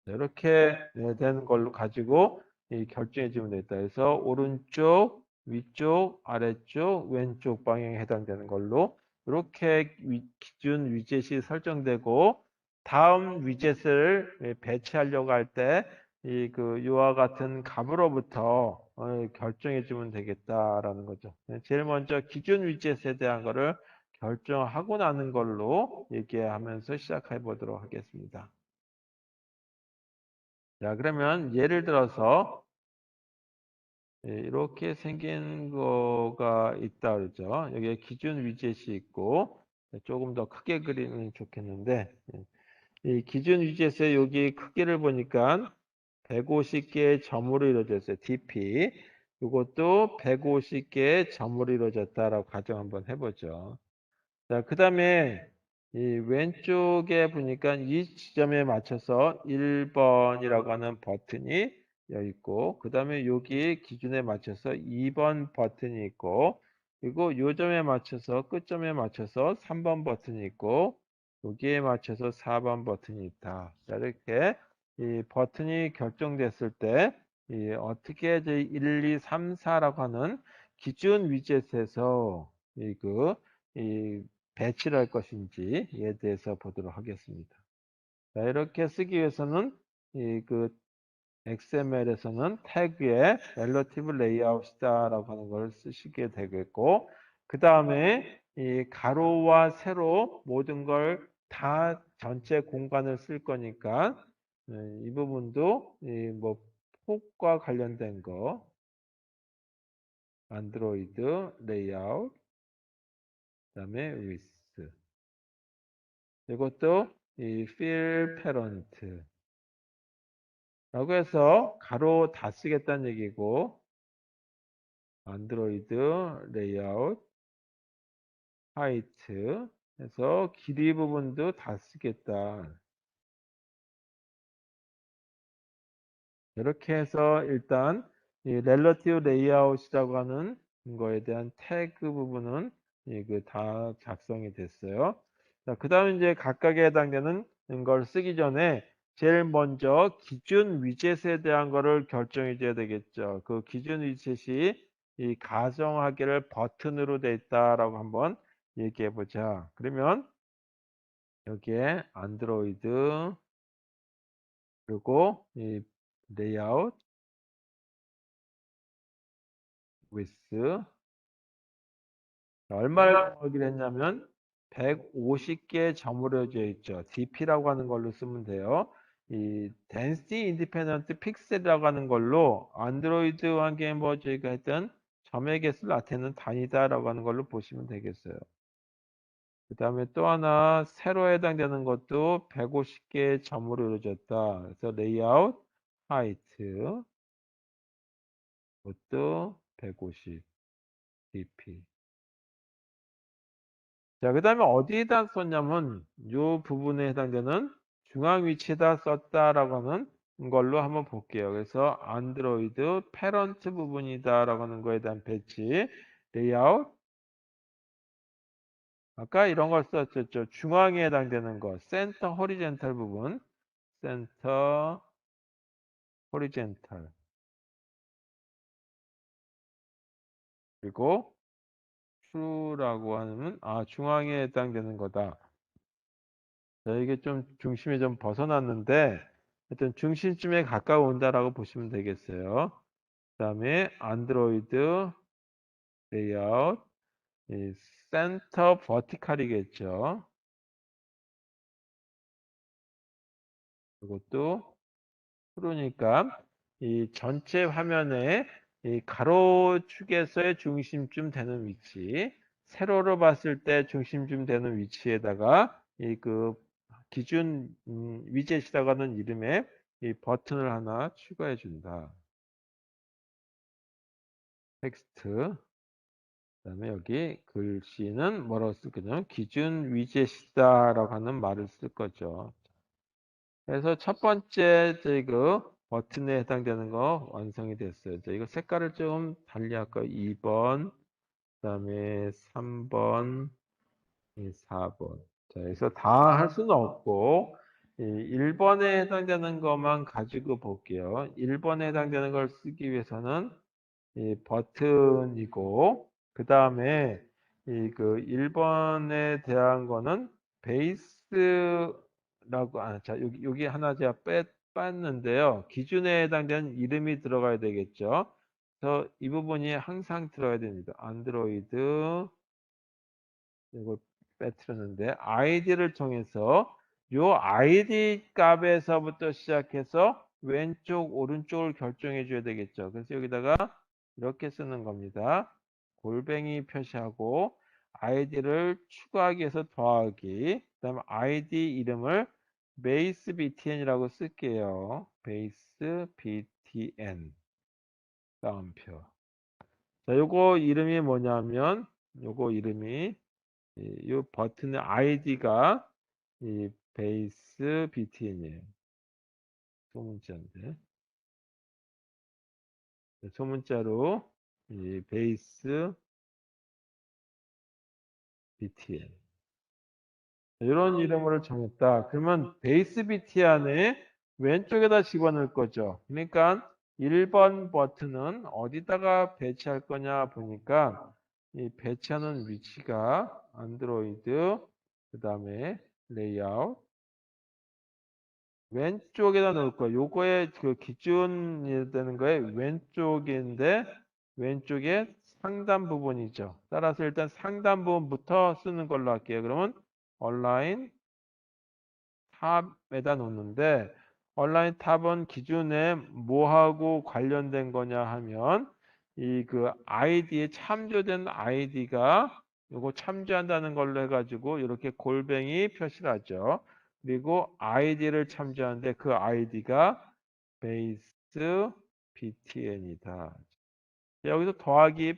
Speaker 1: 이렇게 된 걸로 가지고 결정해 주면 되겠다. 그래서 오른쪽, 위쪽, 아래쪽, 왼쪽 방향에 해당되는 걸로 이렇게 기준 위젯이 설정되고 다음 위젯을 배치하려고 할 때 이 그 이와 같은 값으로부터 결정해 주면 되겠다라는 거죠. 제일 먼저 기준 위젯에 대한 거를 결정하고 나는 걸로 얘기하면서 시작해 보도록 하겠습니다. 자, 그러면 예를 들어서 이렇게 생긴 거가 있다 그러죠. 여기에 기준 위젯이 있고 조금 더 크게 그리면 좋겠는데 이 기준 위젯의 여기 크기를 보니까 150개의 점으로 이루어져 있어요. DP. 이것도 150개의 점으로 이루어졌다라고 가정 한번 해보죠. 자, 그 다음에 이 왼쪽에 보니까 이 지점에 맞춰서 1번이라고 하는 버튼이 여기 있고, 그 다음에 여기 기준에 맞춰서 2번 버튼이 있고, 그리고 요점에 맞춰서 끝점에 맞춰서 3번 버튼이 있고, 여기에 맞춰서 4번 버튼이 있다. 자, 이렇게 이 버튼이 결정됐을 때, 어떻게 이제 1, 2, 3, 4라고 하는 기준 위젯에서 이 배치를 할 것인지에 대해서 보도록 하겠습니다. 자, 이렇게 쓰기 위해서는 XML에서는 태그에 relative layout이다라고 하는 걸 쓰시게 되겠고, 그 다음에 이 가로와 세로 모든 걸 다 전체 공간을 쓸 거니까 이 부분도 뭐 폭과 관련된 거, 안드로이드 레이아웃, 그다음에 width. 이것도 이 fill parent 라고 해서 가로 다 쓰겠다는 얘기고 안드로이드 레이아웃 하이트 해서 길이 부분도 다 쓰겠다. 이렇게 해서 일단 이 relative layout이라고 하는 거에 대한 태그 부분은 다 작성이 됐어요. 자, 그 다음에 이제 각각에 해당되는 걸 쓰기 전에 제일 먼저 기준 위젯에 대한 거를 결정해 줘야 되겠죠. 그 기준 위젯이 이 가정하기를 버튼으로 돼 있다라고 한번 얘기해 보자. 그러면 여기에 안드로이드 그리고 이 레이아웃 with 얼마를 정하기로 했냐면 150개 저무려져 있죠. DP라고 하는 걸로 쓰면 돼요. 이 Density Independent Pixel이라고 하는 걸로 안드로이드 환경에 뭐 저희가 했던 점의 개수를 나타내는 단위다라고 하는 걸로 보시면 되겠어요. 그 다음에 또 하나 세로 해당되는 것도 150개 점으로 이루어졌다. 그래서 레이아웃, 하이트, 그것도 150 dp. 자, 그 다음에 어디에다 썼냐면 이 부분에 해당되는 중앙 위치에다 썼다라고 하는 걸로 한번 볼게요. 그래서 안드로이드 패런트 부분이다라고 하는 거에 대한 배치, 레이아웃, 아까 이런 걸 썼었죠. 중앙에 해당되는 거, 센터 호리젠탈 부분, 센터 호리젠탈. 그리고 true라고 하면 중앙에 해당되는 거다. 자, 이게 좀 중심이 좀 벗어났는데 하여튼 중심쯤에 가까운다라고 보시면 되겠어요. 그다음에 안드로이드 레이아웃 이 센터 버티컬이겠죠. 이것도 그러니까 이 전체 화면에 이 가로축에서의 중심쯤 되는 위치, 세로로 봤을 때 중심쯤 되는 위치에다가 이 그 기준 위젯이라고 하는 이름의 이 버튼을 하나 추가해 준다. 텍스트. 그다음에 여기 글씨는 뭐라고 쓸 거냐면 기준 위젯이다라고 하는 말을 쓸 거죠. 그래서 첫 번째 저희 그 버튼에 해당되는 거 완성이 됐어요. 자, 이거 색깔을 좀 달리 할까요? 2번, 그다음에 3번, 4번. 자, 그래서 다 할 수는 없고 1번에 해당되는 것만 가지고 볼게요. 1번에 해당되는 걸 쓰기 위해서는 이 버튼이고 그 다음에 이 그 1번에 대한 거는 베이스라고 자 여기 하나 제가 뺐는데요. 기준에 해당되는 이름이 들어가야 되겠죠. 그래서 이 부분이 항상 들어야 됩니다. 안드로이드 이걸 빼트렸는데 아이디를 통해서 요 아이디 값에서부터 시작해서 왼쪽 오른쪽을 결정해 줘야 되겠죠. 그래서 여기다가 이렇게 쓰는 겁니다. 골뱅이 표시하고 아이디를 추가하기 위해서 더하기 그다음에 아이디 이름을 베이스 btn이라고 쓸게요. 베이스 btn 다운표. 자, 요거 이름이 뭐냐면 요거 이름이 이 버튼의 아이디가 이 베이스 btn이에요. 소문자인데 소문자로 이 베이스 btn 이런 이름으로 정했다. 그러면 베이스 btn 안에 왼쪽에다 집어넣을 거죠. 그러니까 1번 버튼은 어디다가 배치할 거냐 보니까 이 배치하는 위치가 안드로이드 그 다음에 레이아웃 왼쪽에다 넣을 거예요. 요거의 그 기준이 되는 거에 왼쪽인데 왼쪽에 상단 부분이죠. 따라서 일단 상단 부분부터 쓰는 걸로 할게요. 그러면 온라인 탑에다 놓는데 온라인 탑은 기준에 뭐하고 관련된 거냐 하면 이 그 아이디에 참조된 아이디가 요거 참조한다는 걸로 해가지고 이렇게 골뱅이 표시를 하죠. 그리고 아이디를 참조하는데 그 아이디가 베이스 btn이다. 여기서 더하기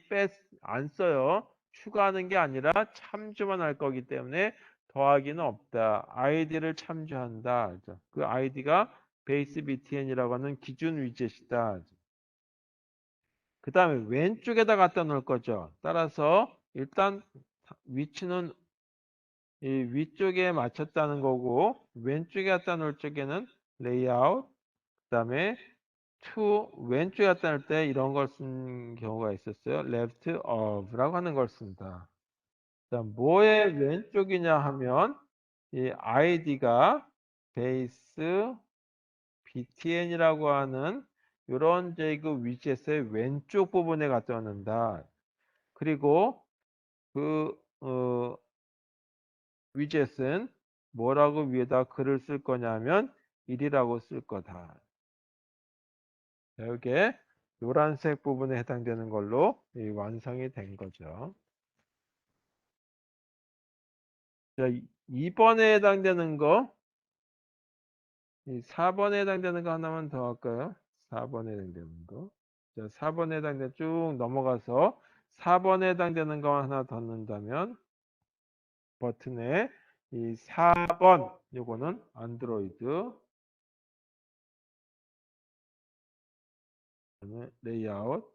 Speaker 1: 안 써요. 추가하는 게 아니라 참조만 할 거기 때문에 더하기는 없다. 아이디를 참조한다. 그 아이디가 베이스 btn이라고 하는 기준 위젯이다. 그 다음에 왼쪽에다 갖다 놓을 거죠. 따라서 일단 위치는 이 위쪽에 맞췄다는 거고 왼쪽에 갖다 놓을 적에는 레이아웃 그다음에 to 왼쪽에 갖다 놓을 때 이런 걸 쓴 경우가 있었어요. left of라고 하는 걸 쓴다. 자, 뭐의 왼쪽이냐 하면 이 id가 베이스 btn이라고 하는 이런 그 위젯의 왼쪽 부분에 갖다 놓는다. 그리고 그, 위젯은 뭐라고 위에다 글을 쓸 거냐면 1이라고 쓸 거다. 자, 이게 노란색 부분에 해당되는 걸로 완성이 된 거죠. 자, 2번에 해당되는 거, 이 4번에 해당되는 거 하나만 더 할까요? 4번에 해당되는 거. 자, 4번에 해당되는 쭉 넘어가서 4번에 해당되는 거 하나 더 넣는다면 버튼에 이 4번 요거는 안드로이드 그다음에 레이아웃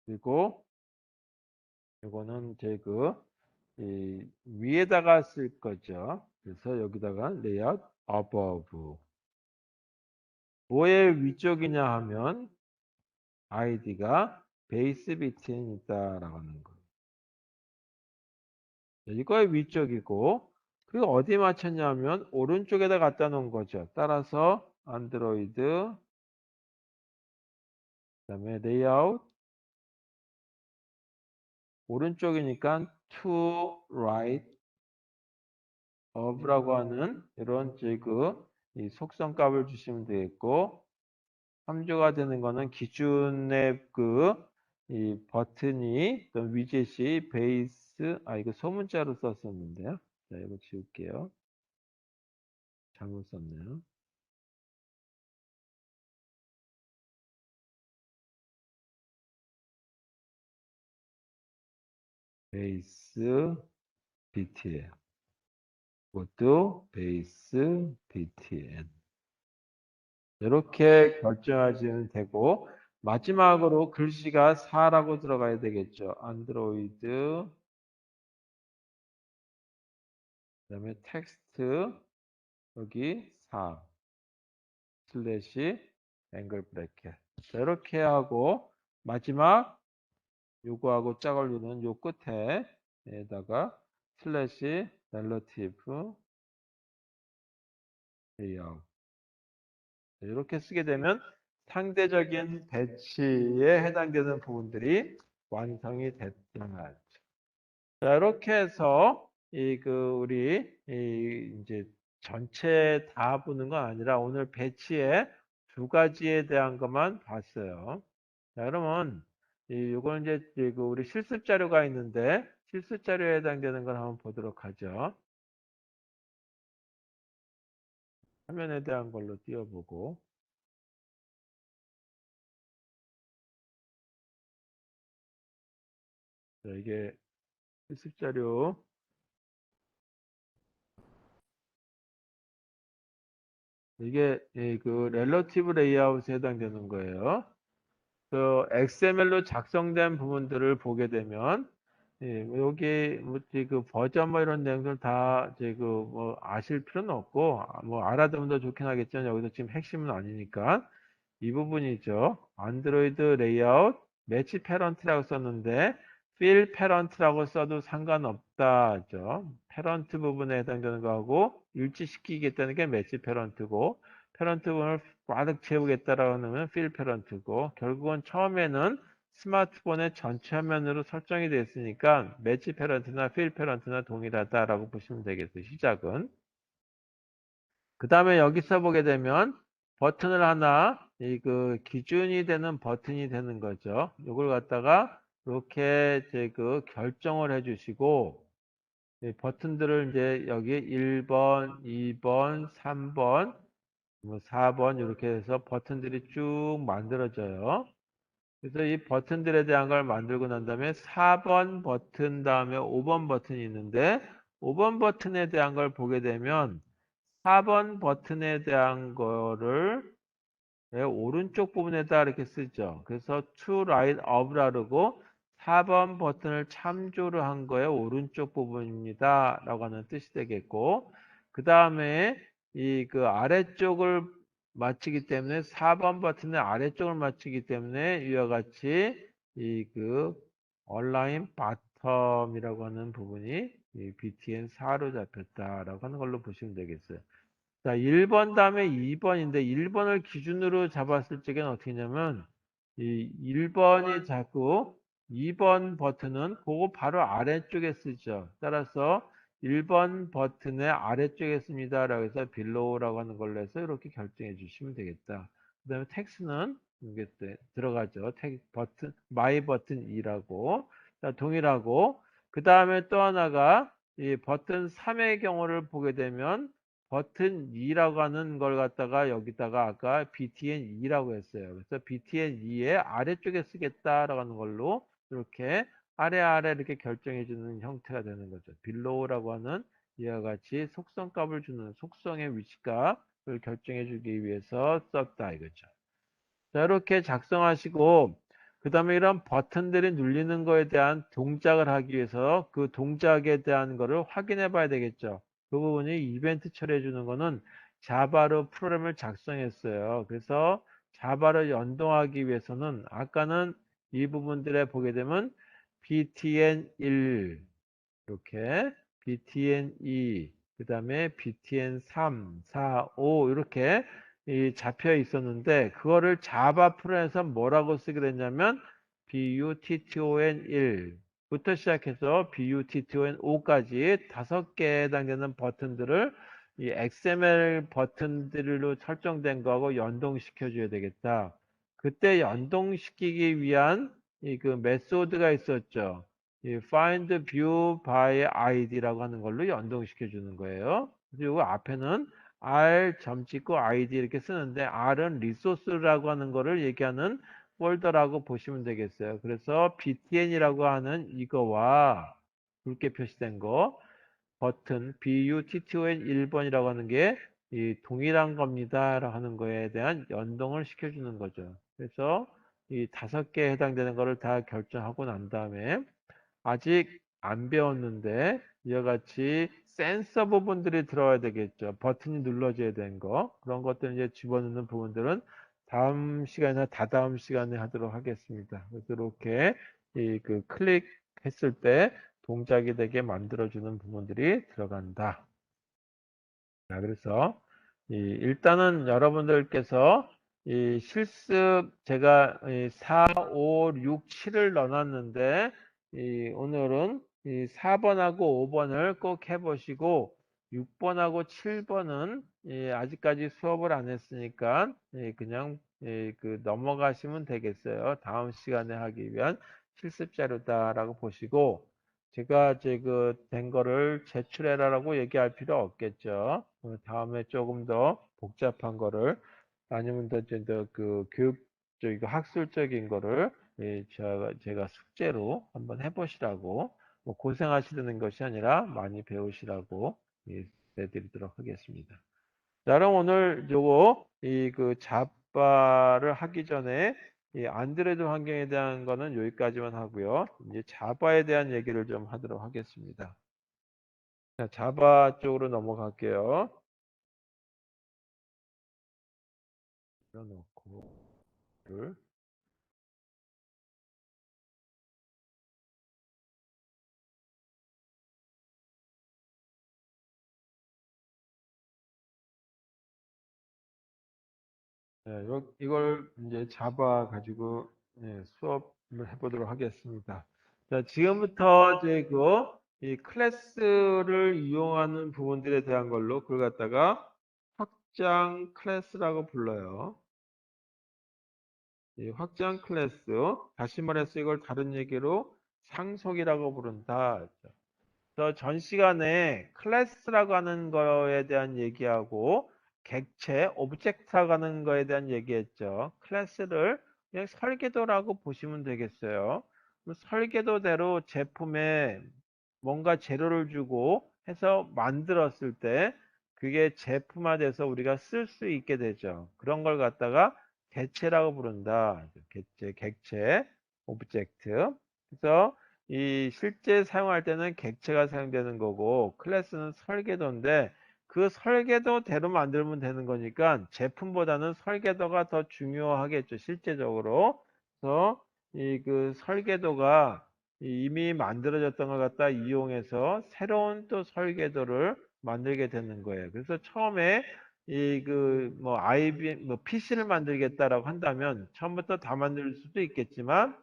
Speaker 1: 그리고 요거는 이제 이 위에다가 쓸 거죠. 그래서 여기다가 레이아웃 above 뭐의 위쪽이냐 하면 아이디가 베이스 BTN이 있다라고 하는 거예요. 이거의 위쪽이고 그리고 어디 맞췄냐면 오른쪽에다 갖다 놓은 거죠. 따라서 안드로이드 그다음에 레이아웃 오른쪽이니까 to right of라고 하는 이런 이 속성값을 주시면 되겠고 3조가 되는 거는 기준의 이 버튼이 또 위젯이 베이스 이거 소문자로 썼었는데요. 자 이거 지울게요. 잘못 썼네요. 베이스 BTN 그것도 베이스 BTN 이렇게 결정하시면 되고 마지막으로 글씨가 4라고 들어가야 되겠죠. 안드로이드 그다음에 텍스트 여기 4 슬래시 앵글 브래켓 자, 이렇게 하고 마지막 요거하고 짝을이루는 요 끝에다가 슬래시 렐러티브 레이아웃 이렇게 쓰게 되면 상대적인 배치에 해당되는 부분들이 완성이 됐다. 자, 이렇게 해서 우리 이제 전체 다 보는 건 아니라 오늘 배치의 두 가지에 대한 것만 봤어요. 자, 그러면 이건 이제 우리 실습 자료가 있는데 실습 자료에 해당되는 걸 한번 보도록 하죠. 화면에 대한 걸로 띄워보고 자, 이게 실습 자료 이게 렐러티브 레이아웃에 해당되는 거예요. XML로 작성된 부분들을 보게 되면 여기 그 버전 뭐 이런 내용들 다 이제 뭐 아실 필요는 없고 뭐 알아두면 더 좋긴 하겠지만 여기서 지금 핵심은 아니니까 이 부분이죠. 안드로이드 레이아웃 매치 패런트라고 썼는데 필 패런트라고 써도 상관없다죠. 패런트 부분에 해당되는 거하고 일치시키겠다는 게 매치 패런트고 패런트 부분을 꽉 채우겠다라고 하면 필 패런트고 결국은 처음에는 스마트폰의 전체 화면으로 설정이 됐으니까 매치 패런트나 필 패런트나 동일하다라고 보시면 되겠어요. 시작은. 그 다음에 여기서 보게 되면 버튼을 하나 기준이 되는 버튼이 되는 거죠. 이걸 갖다가 이렇게 이제 결정을 해 주시고 버튼들을 이제 여기 1번, 2번, 3번, 뭐 4번 이렇게 해서 버튼들이 쭉 만들어져요. 그래서 이 버튼들에 대한 걸 만들고 난 다음에 4번 버튼 다음에 5번 버튼이 있는데 5번 버튼에 대한 걸 보게 되면 4번 버튼에 대한 거를 오른쪽 부분에다 이렇게 쓰죠. 그래서 to right of라 그러고 4번 버튼을 참조를 한 거에 오른쪽 부분입니다. 라고 하는 뜻이 되겠고 그 다음에 아래쪽을 맞추기 때문에 4번 버튼의 아래쪽을 맞추기 때문에 이와 같이 온라인 바텀이라고 하는 부분이 BTN 4로 잡혔다라고 하는 걸로 보시면 되겠어요. 자, 1번 다음에 2번인데 1번을 기준으로 잡았을 적에는 어떻게 하냐면 이 1번이 자꾸 2번 버튼은 그거 바로 아래쪽에 쓰죠. 따라서 1번 버튼의 아래쪽에 씁니다. 라고 해서 below라고 하는 걸로 해서 이렇게 결정해 주시면 되겠다. 그 다음에 텍스는 이게 들어가죠. 버튼, my 버튼 2라고. 동일하고. 그 다음에 또 하나가 이 버튼 3의 경우를 보게 되면 버튼 2라고 하는 걸 갖다가 여기다가 아까 btn 2라고 했어요. 그래서 btn 2의 아래쪽에 쓰겠다라고 하는 걸로 이렇게 아래 이렇게 결정해 주는 형태가 되는 거죠. below라고 하는 이와 같이 속성값을 주는 속성의 위치값을 결정해 주기 위해서 썼다 이거죠. 자, 이렇게 작성하시고 그 다음에 이런 버튼들이 눌리는 거에 대한 동작을 하기 위해서 그 동작에 대한 거를 확인해 봐야 되겠죠. 그 부분이 이벤트 처리해 주는 거는 자바로 프로그램을 작성했어요. 그래서 자바를 연동하기 위해서는 아까는 이 부분들에 보게 되면 btn1 이렇게 btn2 그 다음에 btn3, 4, 5 이렇게 잡혀 있었는데 그거를 자바 프로에서 뭐라고 쓰게 됐냐면 button1부터 시작해서 button5까지 5개에 해당되는 버튼들을 이 XML 버튼들로 설정된 거하고 연동시켜 줘야 되겠다. 그때 연동시키기 위한 이 그 메소드가 있었죠. 이 find view by id라고 하는 걸로 연동시켜 주는 거예요. 그리고 앞에는 r 점 찍고 id 이렇게 쓰는데 r은 리소스라고 하는 거를 얘기하는 폴더라고 보시면 되겠어요. 그래서 btn이라고 하는 이거와 굵게 표시된 거 버튼 button 1번이라고 하는 게 이 동일한 겁니다. 라고 하는 거에 대한 연동을 시켜주는 거죠. 그래서 이 5개에 해당되는 거를 다 결정하고 난 다음에 아직 안 배웠는데 이와 같이 센서 부분들이 들어야 되겠죠. 버튼이 눌러져야 되는 거. 그런 것들 이제 집어넣는 부분들은 다음 시간이나 다다음 시간에 하도록 하겠습니다. 그래서 이렇게 그 클릭했을 때 동작이 되게 만들어주는 부분들이 들어간다. 자, 그래서 일단은 여러분들께서 이 실습 제가 4, 5, 6, 7을 넣어놨는데 오늘은 4번하고 5번을 꼭 해보시고 6번하고 7번은 아직까지 수업을 안 했으니까 그냥 그 넘어가시면 되겠어요. 다음 시간에 하기 위한 실습 자료다라고 보시고 제가 이제 그 된 거를 제출해라라고 얘기할 필요 없겠죠. 다음에 조금 더 복잡한 거를 아니면 더 이제 더그 교육적이고 학술적인 거를 제가 숙제로 한번 해보시라고 뭐 고생하시는 것이 아니라 많이 배우시라고 해드리도록 하겠습니다. 자, 그럼 오늘 요거 그 자바를 하기 전에 이 안드로이드 환경에 대한 거는 여기까지만 하고요. 이제 자바에 대한 얘기를 좀 하도록 하겠습니다. 자, 자바 쪽으로 넘어갈게요. 넣고 네, 이걸 이제 자바 가지고 수업을 해보도록 하겠습니다. 자, 지금부터 이제 이 클래스를 이용하는 부분들에 대한 걸로 그걸 갖다가 확장 클래스라고 불러요. 이 확장 클래스, 다시 말해서 이걸 다른 얘기로 상속이라고 부른다. 저 전 시간에 클래스라고 하는 거에 대한 얘기하고 객체, 오브젝트라고 하는 거에 대한 얘기했죠. 클래스를 그냥 설계도라고 보시면 되겠어요. 설계도대로 제품에 뭔가 재료를 주고 해서 만들었을 때 그게 제품화돼서 우리가 쓸 수 있게 되죠. 그런 걸 갖다가 객체라고 부른다. 객체, 오브젝트. 그래서 이 실제 사용할 때는 객체가 사용되는 거고 클래스는 설계도인데 그 설계도대로 만들면 되는 거니까 제품보다는 설계도가 더 중요하겠죠. 실제적으로. 그래서 이 그 설계도가 이미 만들어졌던 걸 갖다 이용해서 새로운 또 설계도를 만들게 되는 거예요. 그래서 처음에 이 그 뭐 IBM 뭐 PC를 만들겠다라고 한다면 처음부터 다 만들 수도 있겠지만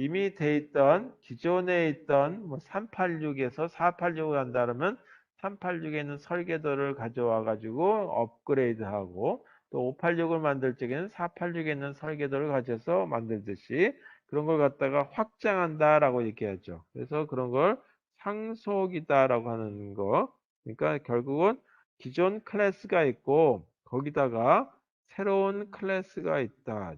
Speaker 1: 이미 돼 있던 기존에 있던 뭐 386에서 486을 한다 그러면 386에 있는 설계도를 가져와 가지고 업그레이드하고 또 586을 만들 적에는 486에 있는 설계도를 가져서 만들듯이 그런 걸 갖다가 확장한다라고 얘기하죠. 그래서 그런 걸 상속이다라고 하는 거. 그러니까 결국은 기존 클래스가 있고 거기다가 새로운 클래스가 있다.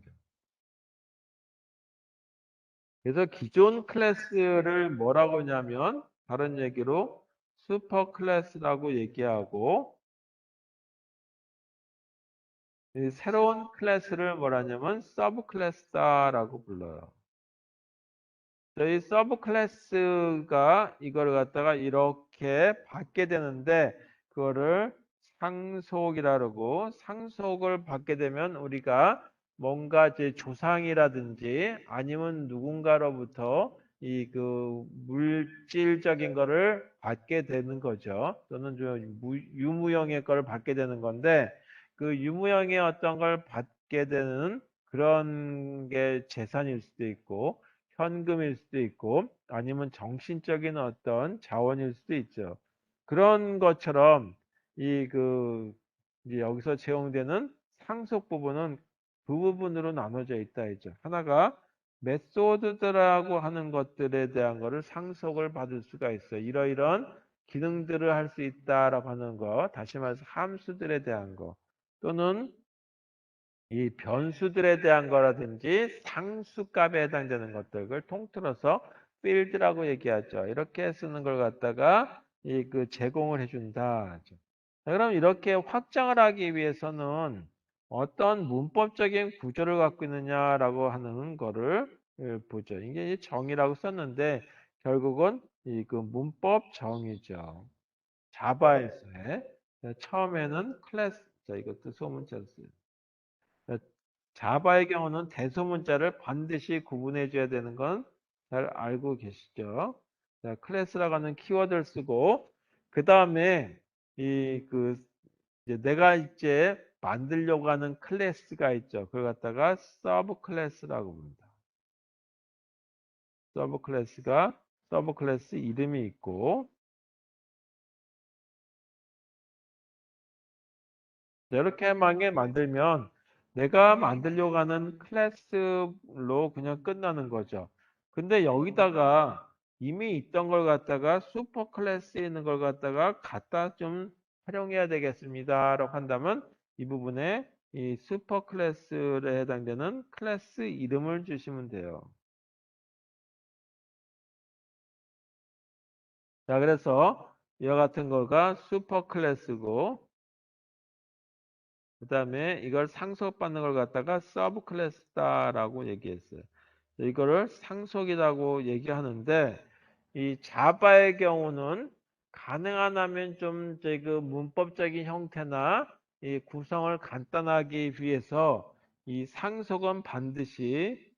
Speaker 1: 그래서 기존 클래스를 뭐라고 하냐면 다른 얘기로 슈퍼 클래스라고 얘기하고 이 새로운 클래스를 뭐라냐면 서브 클래스다라고 불러요. 저희 서브 클래스가 이걸 갖다가 이렇게 받게 되는데 그거를 상속이라 그러고 상속을 받게 되면 우리가 뭔가 이제 조상이라든지 아니면 누군가로부터 이 그 물질적인 거를 받게 되는 거죠. 또는 좀 유무형의 거를 받게 되는 건데 그 유무형의 어떤 걸 받게 되는 그런 게 재산일 수도 있고 현금일 수도 있고 아니면 정신적인 어떤 자원일 수도 있죠. 그런 것처럼 이제 여기서 제공되는 상속 부분은 두 부분으로 나눠져 있다 했죠. 하나가 메소드들하고 하는 것들에 대한 거를 상속을 받을 수가 있어요. 이러이러한 기능들을 할 수 있다라고 하는 거, 다시 말해서 함수들에 대한 거, 또는 이 변수들에 대한 거라든지 상수값에 해당되는 것들, 통틀어서 필드라고 얘기하죠. 이렇게 쓰는 걸 갖다가 제공을 해준다. 자, 그럼 이렇게 확장을 하기 위해서는 어떤 문법적인 구조를 갖고 있느냐라고 하는 거를 보죠. 이게 정의라고 썼는데 결국은 문법 정의죠. 자바에서의 처음에는 클래스, 자, 이것도 소문자로 써요. 자바의 경우는 대소문자를 반드시 구분해 줘야 되는 건 잘 알고 계시죠? 자, 클래스라고 하는 키워드를 쓰고 그 다음에 이제 내가 이제 만들려고 하는 클래스가 있죠. 그걸 갖다가 서브 클래스라고 부릅니다. 서브 클래스 이름이 있고 이렇게 만약에 만들면 내가 만들려고 하는 클래스로 그냥 끝나는 거죠. 근데 여기다가 이미 있던 걸 갖다가 슈퍼 클래스에 있는 걸 갖다가 갖다 좀 활용해야 되겠습니다라고 한다면 이 부분에 이 슈퍼 클래스에 해당되는 클래스 이름을 주시면 돼요. 자, 그래서 이와 같은 거가 슈퍼 클래스고 그 다음에 이걸 상속받는 걸 갖다가 서브 클래스다라고 얘기했어요. 이거를 상속이라고 얘기하는데 이 자바의 경우는 가능한 하면 좀 그 문법적인 형태나 이 구성을 간단하기 위해서 이 상속은 반드시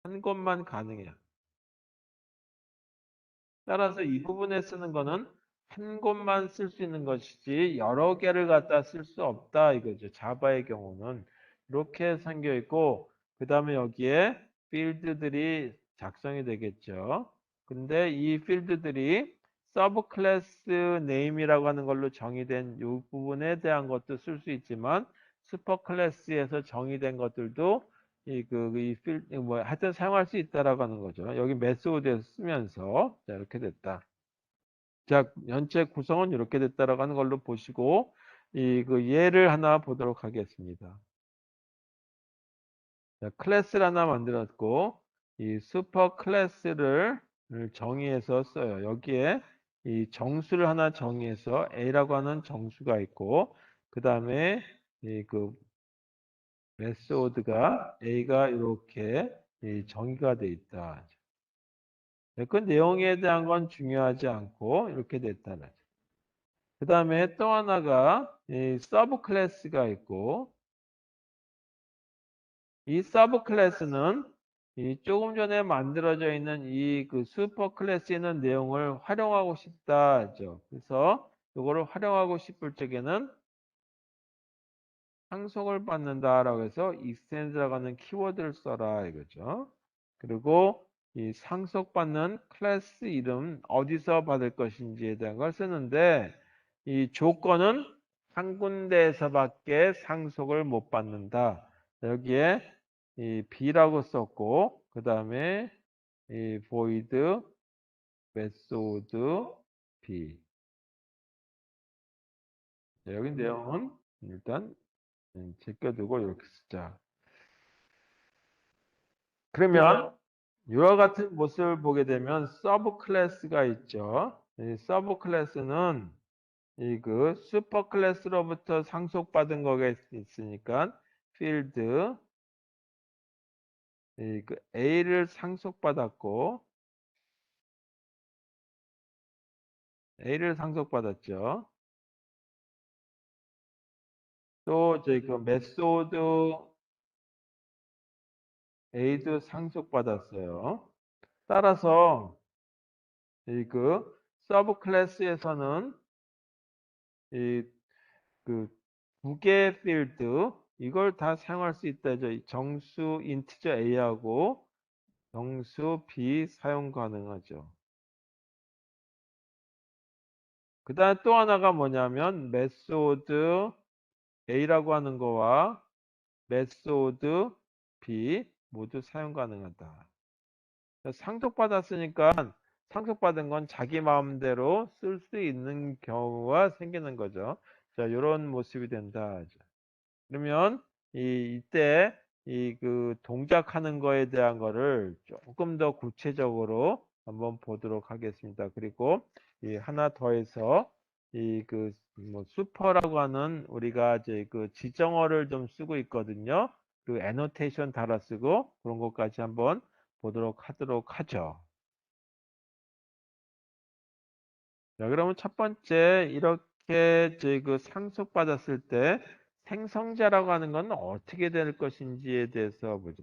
Speaker 1: 한 곳만 가능해요. 따라서 이 부분에 쓰는 거는 한 곳만 쓸 수 있는 것이지 여러 개를 갖다 쓸 수 없다 이거죠. 자바의 경우는 이렇게 생겨 있고 그 다음에 여기에 필드들이 작성이 되겠죠. 근데 이 필드들이 서브 클래스 네임이라고 하는 걸로 정의된 이 부분에 대한 것도 쓸 수 있지만 슈퍼 클래스에서 정의된 것들도 뭐, 하여튼 사용할 수 있다라고 하는 거죠. 여기 메소드에서 쓰면서, 자, 이렇게 됐다. 자, 전체 구성은 이렇게 됐다라고 하는 걸로 보시고, 예를 하나 보도록 하겠습니다. 자, 클래스를 하나 만들었고, 이 슈퍼 클래스를 정의해서 써요. 여기에 이 정수를 하나 정의해서 A라고 하는 정수가 있고, 그 다음에 이그 메소드가 A가 이렇게 정의가 돼 있다. 그 내용에 대한 건 중요하지 않고 이렇게 됐다는 거죠. 그 다음에 또 하나가 이 서브 클래스가 있고 이 서브 클래스는 이 조금 전에 만들어져 있는 슈퍼 클래스에 있는 내용을 활용하고 싶다 죠. 그래서 이거를 활용하고 싶을 적에는 상속을 받는다라고 해서 extend라고 하는 키워드를 써라 이거죠. 그리고 이 상속받는 클래스 이름 어디서 받을 것인지에 대한 걸 쓰는데 이 조건은 한 군데에서밖에 상속을 못 받는다. 여기에 이 B라고 썼고 그 다음에 이 void method B. 여기 내용은 일단 제껴두고 이렇게 쓰자. 그러면 이와 같은 모습을 보게 되면 서브 클래스가 있죠. 이 서브 클래스는 이 그 슈퍼 클래스로부터 상속받은 거가 있으니까 필드 이 그 A를 상속받았고 A를 상속받았죠. 또 저희 그 메소드 A도 상속받았어요. 따라서 이 그 서브 클래스에서는 이 그 두 개의 필드 이걸 다 사용할 수 있다. 정수 인티저 A하고 정수 B 사용 가능하죠. 그다음 또 하나가 뭐냐면 메소드 A라고 하는 거와 메소드 B 모두 사용 가능하다. 상속받았으니까 상속받은 건 자기 마음대로 쓸 수 있는 경우가 생기는 거죠. 자, 이런 모습이 된다. 그러면 이때 이 그 동작하는 거에 대한 거를 조금 더 구체적으로 한번 보도록 하겠습니다. 그리고 이 하나 더해서 이 그 뭐 슈퍼라고 하는 우리가 이제 그 지정어를 좀 쓰고 있거든요. 그 애노테이션 달아 쓰고 그런 것까지 한번 보도록 하도록 하죠. 자, 그러면 첫 번째 이렇게 저희 그 상속받았을 때 생성자라고 하는 건 어떻게 될 것인지에 대해서 보죠.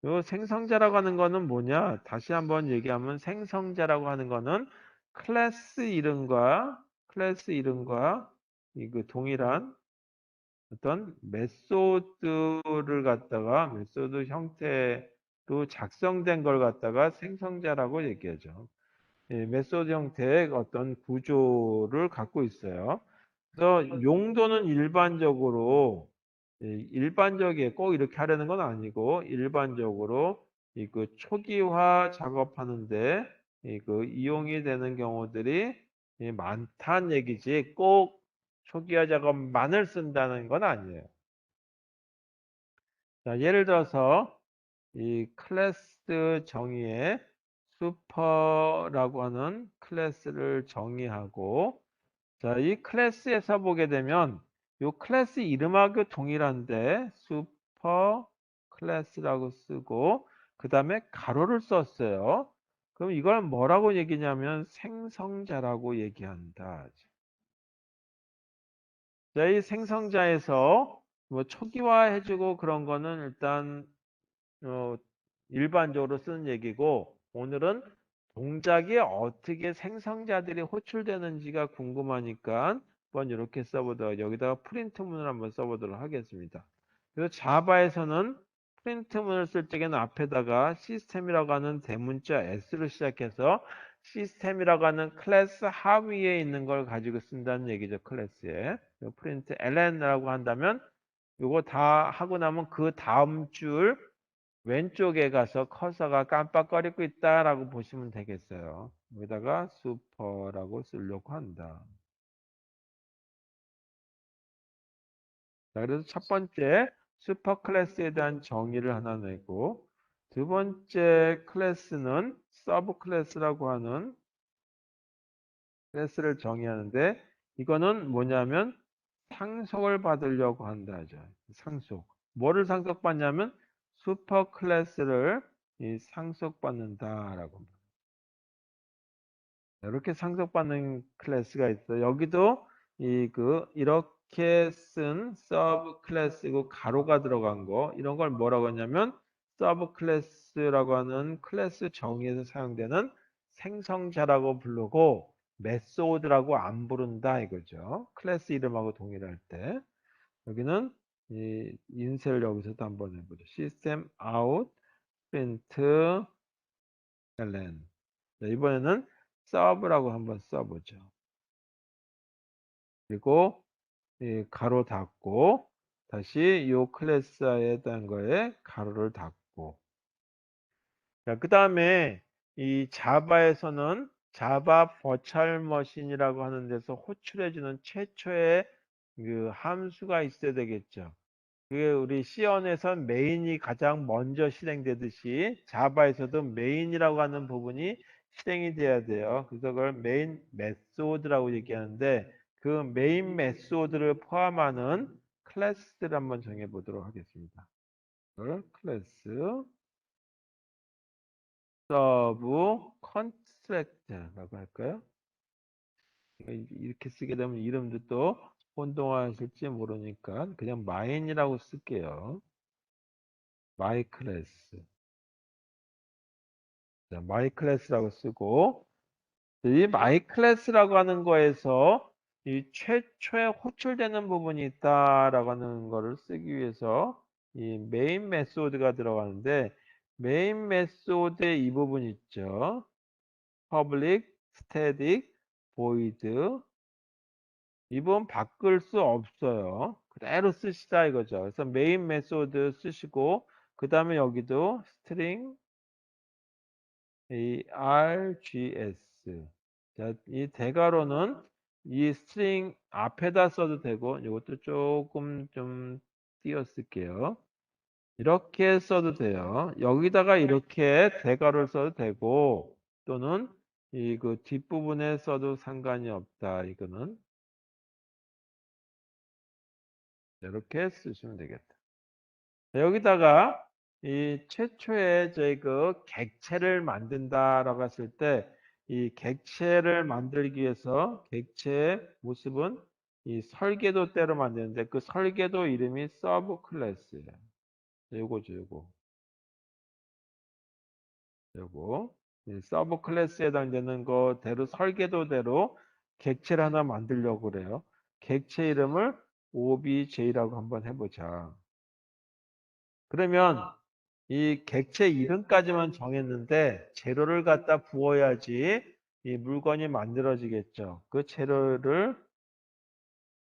Speaker 1: 요 생성자라고 하는 거는 뭐냐? 다시 한번 얘기하면 생성자라고 하는 거는 클래스 이름과 이 그 동일한 어떤 메소드를 갖다가 메소드 형태로 작성된 걸 갖다가 생성자라고 얘기하죠. 메소드 형태의 어떤 구조를 갖고 있어요. 그래서 용도는 일반적이에요. 꼭 이렇게 하려는 건 아니고 일반적으로 이 그 초기화 작업하는데 이 그 이용이 되는 경우들이 많다는 얘기지 꼭 초기화 작업만을 쓴다는 건 아니에요. 자, 예를 들어서 이 클래스 정의에 슈퍼라고 하는 클래스를 정의하고 자, 이 클래스에서 보게 되면 이 클래스 이름하고 동일한데 슈퍼 클래스라고 쓰고 그 다음에 가로를 썼어요. 그럼 이걸 뭐라고 얘기냐면 생성자라고 얘기한다. 자, 이 생성자에서 뭐 초기화해주고 그런 거는 일단 어, 일반적으로 쓰는 얘기고 오늘은 동작이 어떻게 생성자들이 호출되는지가 궁금하니까 한번 이렇게 써보도록 여기다가 프린트문을 한번 써보도록 하겠습니다. 그래서 자바에서는 프린트문을 쓸 적에는 앞에다가 시스템이라고 하는 대문자 S로 시작해서 시스템이라고 하는 클래스 하위에 있는 걸 가지고 쓴다는 얘기죠. 클래스에. 프린트 ln라고 한다면 이거 다 하고 나면 그 다음 줄 왼쪽에 가서 커서가 깜빡거리고 있다라고 보시면 되겠어요. 여기다가 슈퍼라고 쓰려고 한다. 자, 그래서 첫 번째 슈퍼 클래스에 대한 정의를 하나 내고 두 번째 클래스는 서브 클래스라고 하는 클래스를 정의하는데 이거는 뭐냐면 상속을 받으려고 한다죠. 상속. 뭐를 상속받냐면 슈퍼 클래스를 상속받는다라고. 이렇게 상속받는 클래스가 있어요. 여기도 이렇게 쓴 서브 클래스고 가로가 들어간 거 이런 걸 뭐라고 하냐면 서브 클래스라고 하는 클래스 정의에서 사용되는 생성자라고 부르고 메소드라고 안 부른다 이거죠. 클래스 이름하고 동일할 때. 여기는 이 인쇄를 여기서도 한번 해보죠. 시스템 아웃 프린트 ln. 이번에는 서브라고 한번 써보죠. 그리고 이 가로 닫고 다시 이 클래스에 대한 거에 가로를 닫고. 자, 그 다음에 이 자바에서는 자바 버추얼 머신이라고 하는 데서 호출해주는 최초의 그 함수가 있어야 되겠죠. 그게 우리 C원에선 메인이 가장 먼저 실행되듯이 자바에서도 메인이라고 하는 부분이 실행이 돼야 돼요. 그래서 그걸 메인 메소드라고 얘기하는데 그 메인 메소드를 포함하는 클래스를 한번 정해 보도록 하겠습니다. 클래스 서브 컨스트럭트라고 할까요? 이렇게 쓰게 되면 이름도 또 혼동하실지 모르니까 그냥 마인이라고 쓸게요. 마이 클래스. 마이 클래스라고 쓰고 이 마이 클래스라고 하는 거에서 이 최초에 호출되는 부분이 있다라고 하는 거를 쓰기 위해서 이 메인 메소드가 들어가는데 메인 메소드의 이 부분 있죠. public static void 이 부분 바꿀 수 없어요. 그대로 쓰시다 이거죠. 그래서 메인 메소드 쓰시고 그 다음에 여기도 string args. 자, 이 대괄호는 이 스트링 앞에다 써도 되고, 이것도 조금 좀 띄어 쓸게요. 이렇게 써도 돼요. 여기다가 이렇게 대괄호를 써도 되고, 또는 이 그 뒷부분에 써도 상관이 없다. 이거는 이렇게 쓰시면 되겠다. 여기다가 이 최초의 저희 그 객체를 만든다라고 했을 때 이 객체를 만들기 위해서 객체의 모습은 이 설계도 때로 만드는데 그 설계도 이름이 서브 클래스예요. 요거죠, 요거. 이 서브 클래스에 해당되는 거대로 설계도대로 객체를 하나 만들려고 그래요. 객체 이름을 OBJ라고 한번 해보자. 그러면 이 객체 이름까지만 정했는데 재료를 갖다 부어야지 이 물건이 만들어지겠죠. 그 재료를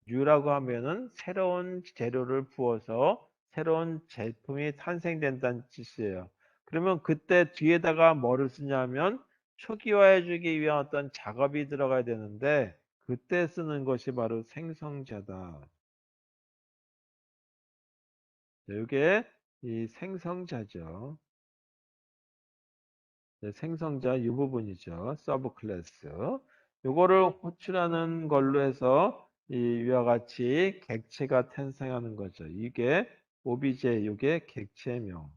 Speaker 1: U라고 하면은 새로운 재료를 부어서 새로운 제품이 탄생된다는 뜻이에요. 그러면 그때 뒤에다가 뭐를 쓰냐면 초기화해주기 위한 어떤 작업이 들어가야 되는데 그때 쓰는 것이 바로 생성자다. 이게 이 생성자죠. 생성자 이 부분이죠. 서브 클래스. 요거를 호출하는 걸로 해서 이와 같이 객체가 탄생하는 거죠. 이게 오비제, 이게 객체명.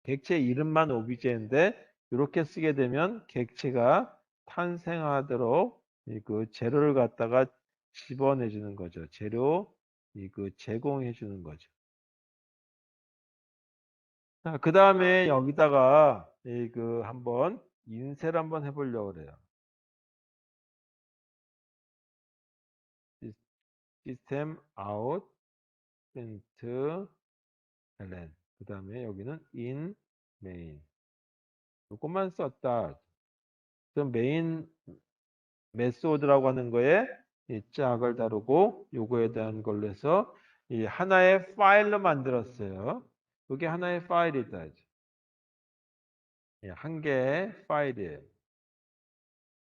Speaker 1: 객체 이름만 오비제인데 이렇게 쓰게 되면 객체가 탄생하도록 그 재료를 갖다가 집어내 주는 거죠. 재료 그 제공해 주는 거죠. 자, 그 다음에 여기다가 그 한번 인쇄를 한번 해보려고 그래요. 시스템 아웃 프린트 ln 그 다음에 여기는 in main 이것만 썼다. 그럼 메인 메소드라고 하는 거에 이 짝을 다루고 요거에 대한 걸로 해서 이 하나의 파일로 만들었어요. 이게 하나의 파일이다. 한 개의 파일이에요.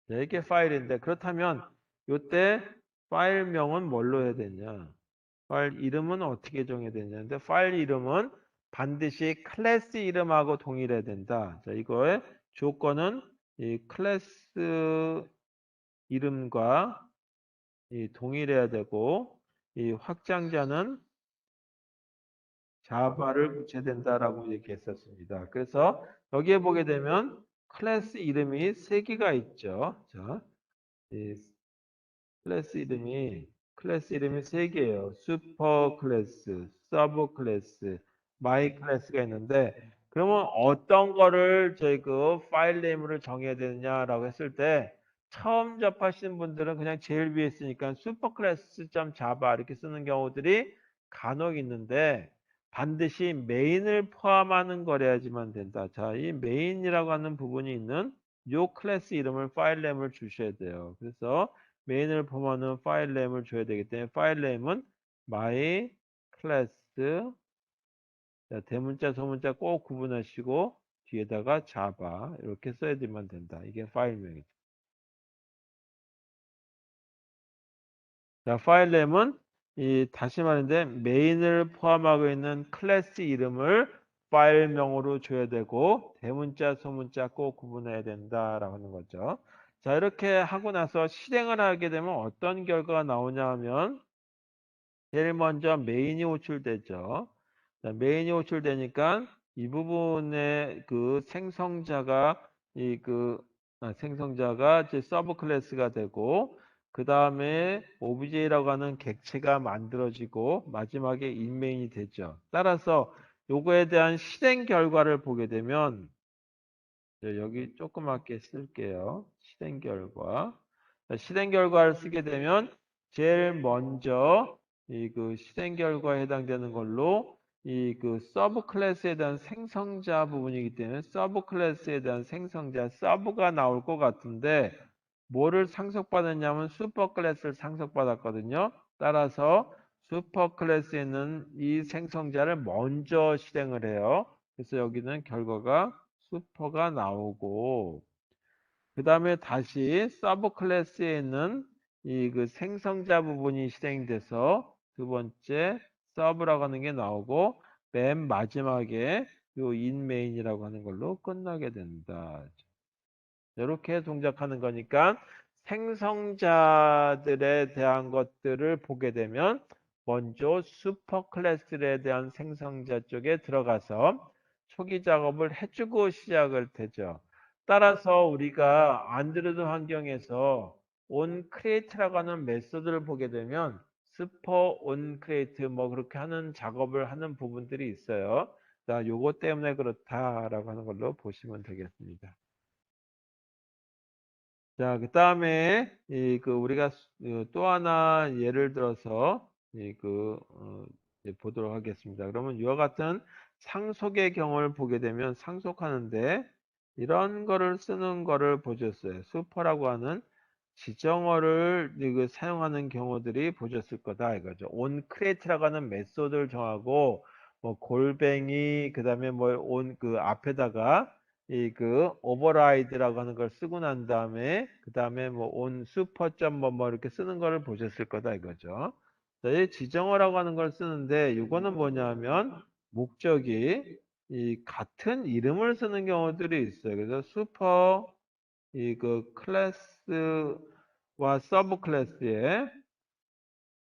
Speaker 1: 네 개 파일인데 그렇다면 요때 파일명은 뭘로 해야 되냐? 파일 이름은 어떻게 정해야 되냐는데 파일 이름은 반드시 클래스 이름하고 동일해야 된다. 자, 이거의 조건은 이 클래스 이름과 동일해야 되고 이 확장자는 자바를 붙여야 된다라고 얘기했었습니다. 그래서 여기에 보게 되면 클래스 이름이 세 개가 있죠. 자, 이 클래스 이름이 세 개예요. 슈퍼 클래스, 서브 클래스, 마이 클래스가 있는데 그러면 어떤 거를 저희 그 파일 네임을 정해야 되느냐라고 했을 때 처음 접하시는 분들은 그냥 제일 위에 있으니까 슈퍼클래스.자바 이렇게 쓰는 경우들이 간혹 있는데 반드시 메인을 포함하는 거래야지만 된다. 자, 이 메인이라고 하는 부분이 있는 요 클래스 이름을 파일 네임을 주셔야 돼요. 그래서 메인을 포함하는 파일 네임을 줘야 되기 때문에 파일 네임은 my class, 자, 대문자 소문자 꼭 구분하시고 뒤에다가 자바 이렇게 써야 되면 된다. 이게 파일명이죠. 자, 파일 네임은 다시 말인데 메인을 포함하고 있는 클래스 이름을 파일명으로 줘야 되고 대문자 소문자 꼭 구분해야 된다라고 하는 거죠. 자, 이렇게 하고 나서 실행을 하게 되면 어떤 결과가 나오냐 하면 제일 먼저 메인이 호출되죠. 자, 메인이 호출되니까 이 부분에 그 생성자가 생성자가 이제 서브 클래스가 되고 그 다음에 OBJ라고 하는 객체가 만들어지고 마지막에 인메인이 되죠. 따라서 요거에 대한 실행 결과를 보게 되면 여기 조그맣게 쓸게요. 실행 결과. 자, 실행 결과를 쓰게 되면 제일 먼저 이 그 실행 결과에 해당되는 걸로 이 그 서브 클래스에 대한 생성자 부분이기 때문에 서브 클래스에 대한 생성자 서브가 나올 것 같은데 뭐를 상속받았냐면 슈퍼 클래스를 상속받았거든요. 따라서 슈퍼 클래스에 있는 이 생성자를 먼저 실행을 해요. 그래서 여기는 결과가 슈퍼가 나오고 그 다음에 다시 서브 클래스에 있는 이 그 생성자 부분이 실행돼서 두 번째 서브라고 하는 게 나오고 맨 마지막에 요 인메인이라고 하는 걸로 끝나게 된다. 이렇게 동작하는 거니까 생성자들에 대한 것들을 보게 되면 먼저 슈퍼 클래스에 대한 생성자 쪽에 들어가서 초기 작업을 해주고 시작을 되죠. 따라서 우리가 안드로이드 환경에서 onCreate라고 하는 메소드를 보게 되면 슈퍼 onCreate 뭐 그렇게 하는 작업을 하는 부분들이 있어요. 자, 요거 때문에 그렇다라고 하는 걸로 보시면 되겠습니다. 자, 그 다음에 우리가 또 하나 예를 들어서 이제 보도록 하겠습니다. 그러면 이와 같은 상속의 경우를 보게 되면 상속하는데 이런 거를 쓰는 거를 보셨어요. 슈퍼라고 하는 지정어를 사용하는 경우들이 보셨을 거다 이거죠. onCreate라고 하는 메소드를 정하고 뭐 골뱅이 그다음에 뭐 온 그 앞에다가 오버라이드라고 하는 걸 쓰고 난 다음에 그 다음에 뭐 온 슈퍼 점 뭐 이렇게 쓰는 거를 보셨을 거다 이거죠. 자, 이 지정어라고 하는 걸 쓰는데 이거는 뭐냐면 목적이 이 같은 이름을 쓰는 경우들이 있어요. 그래서 슈퍼 클래스와 서브 클래스에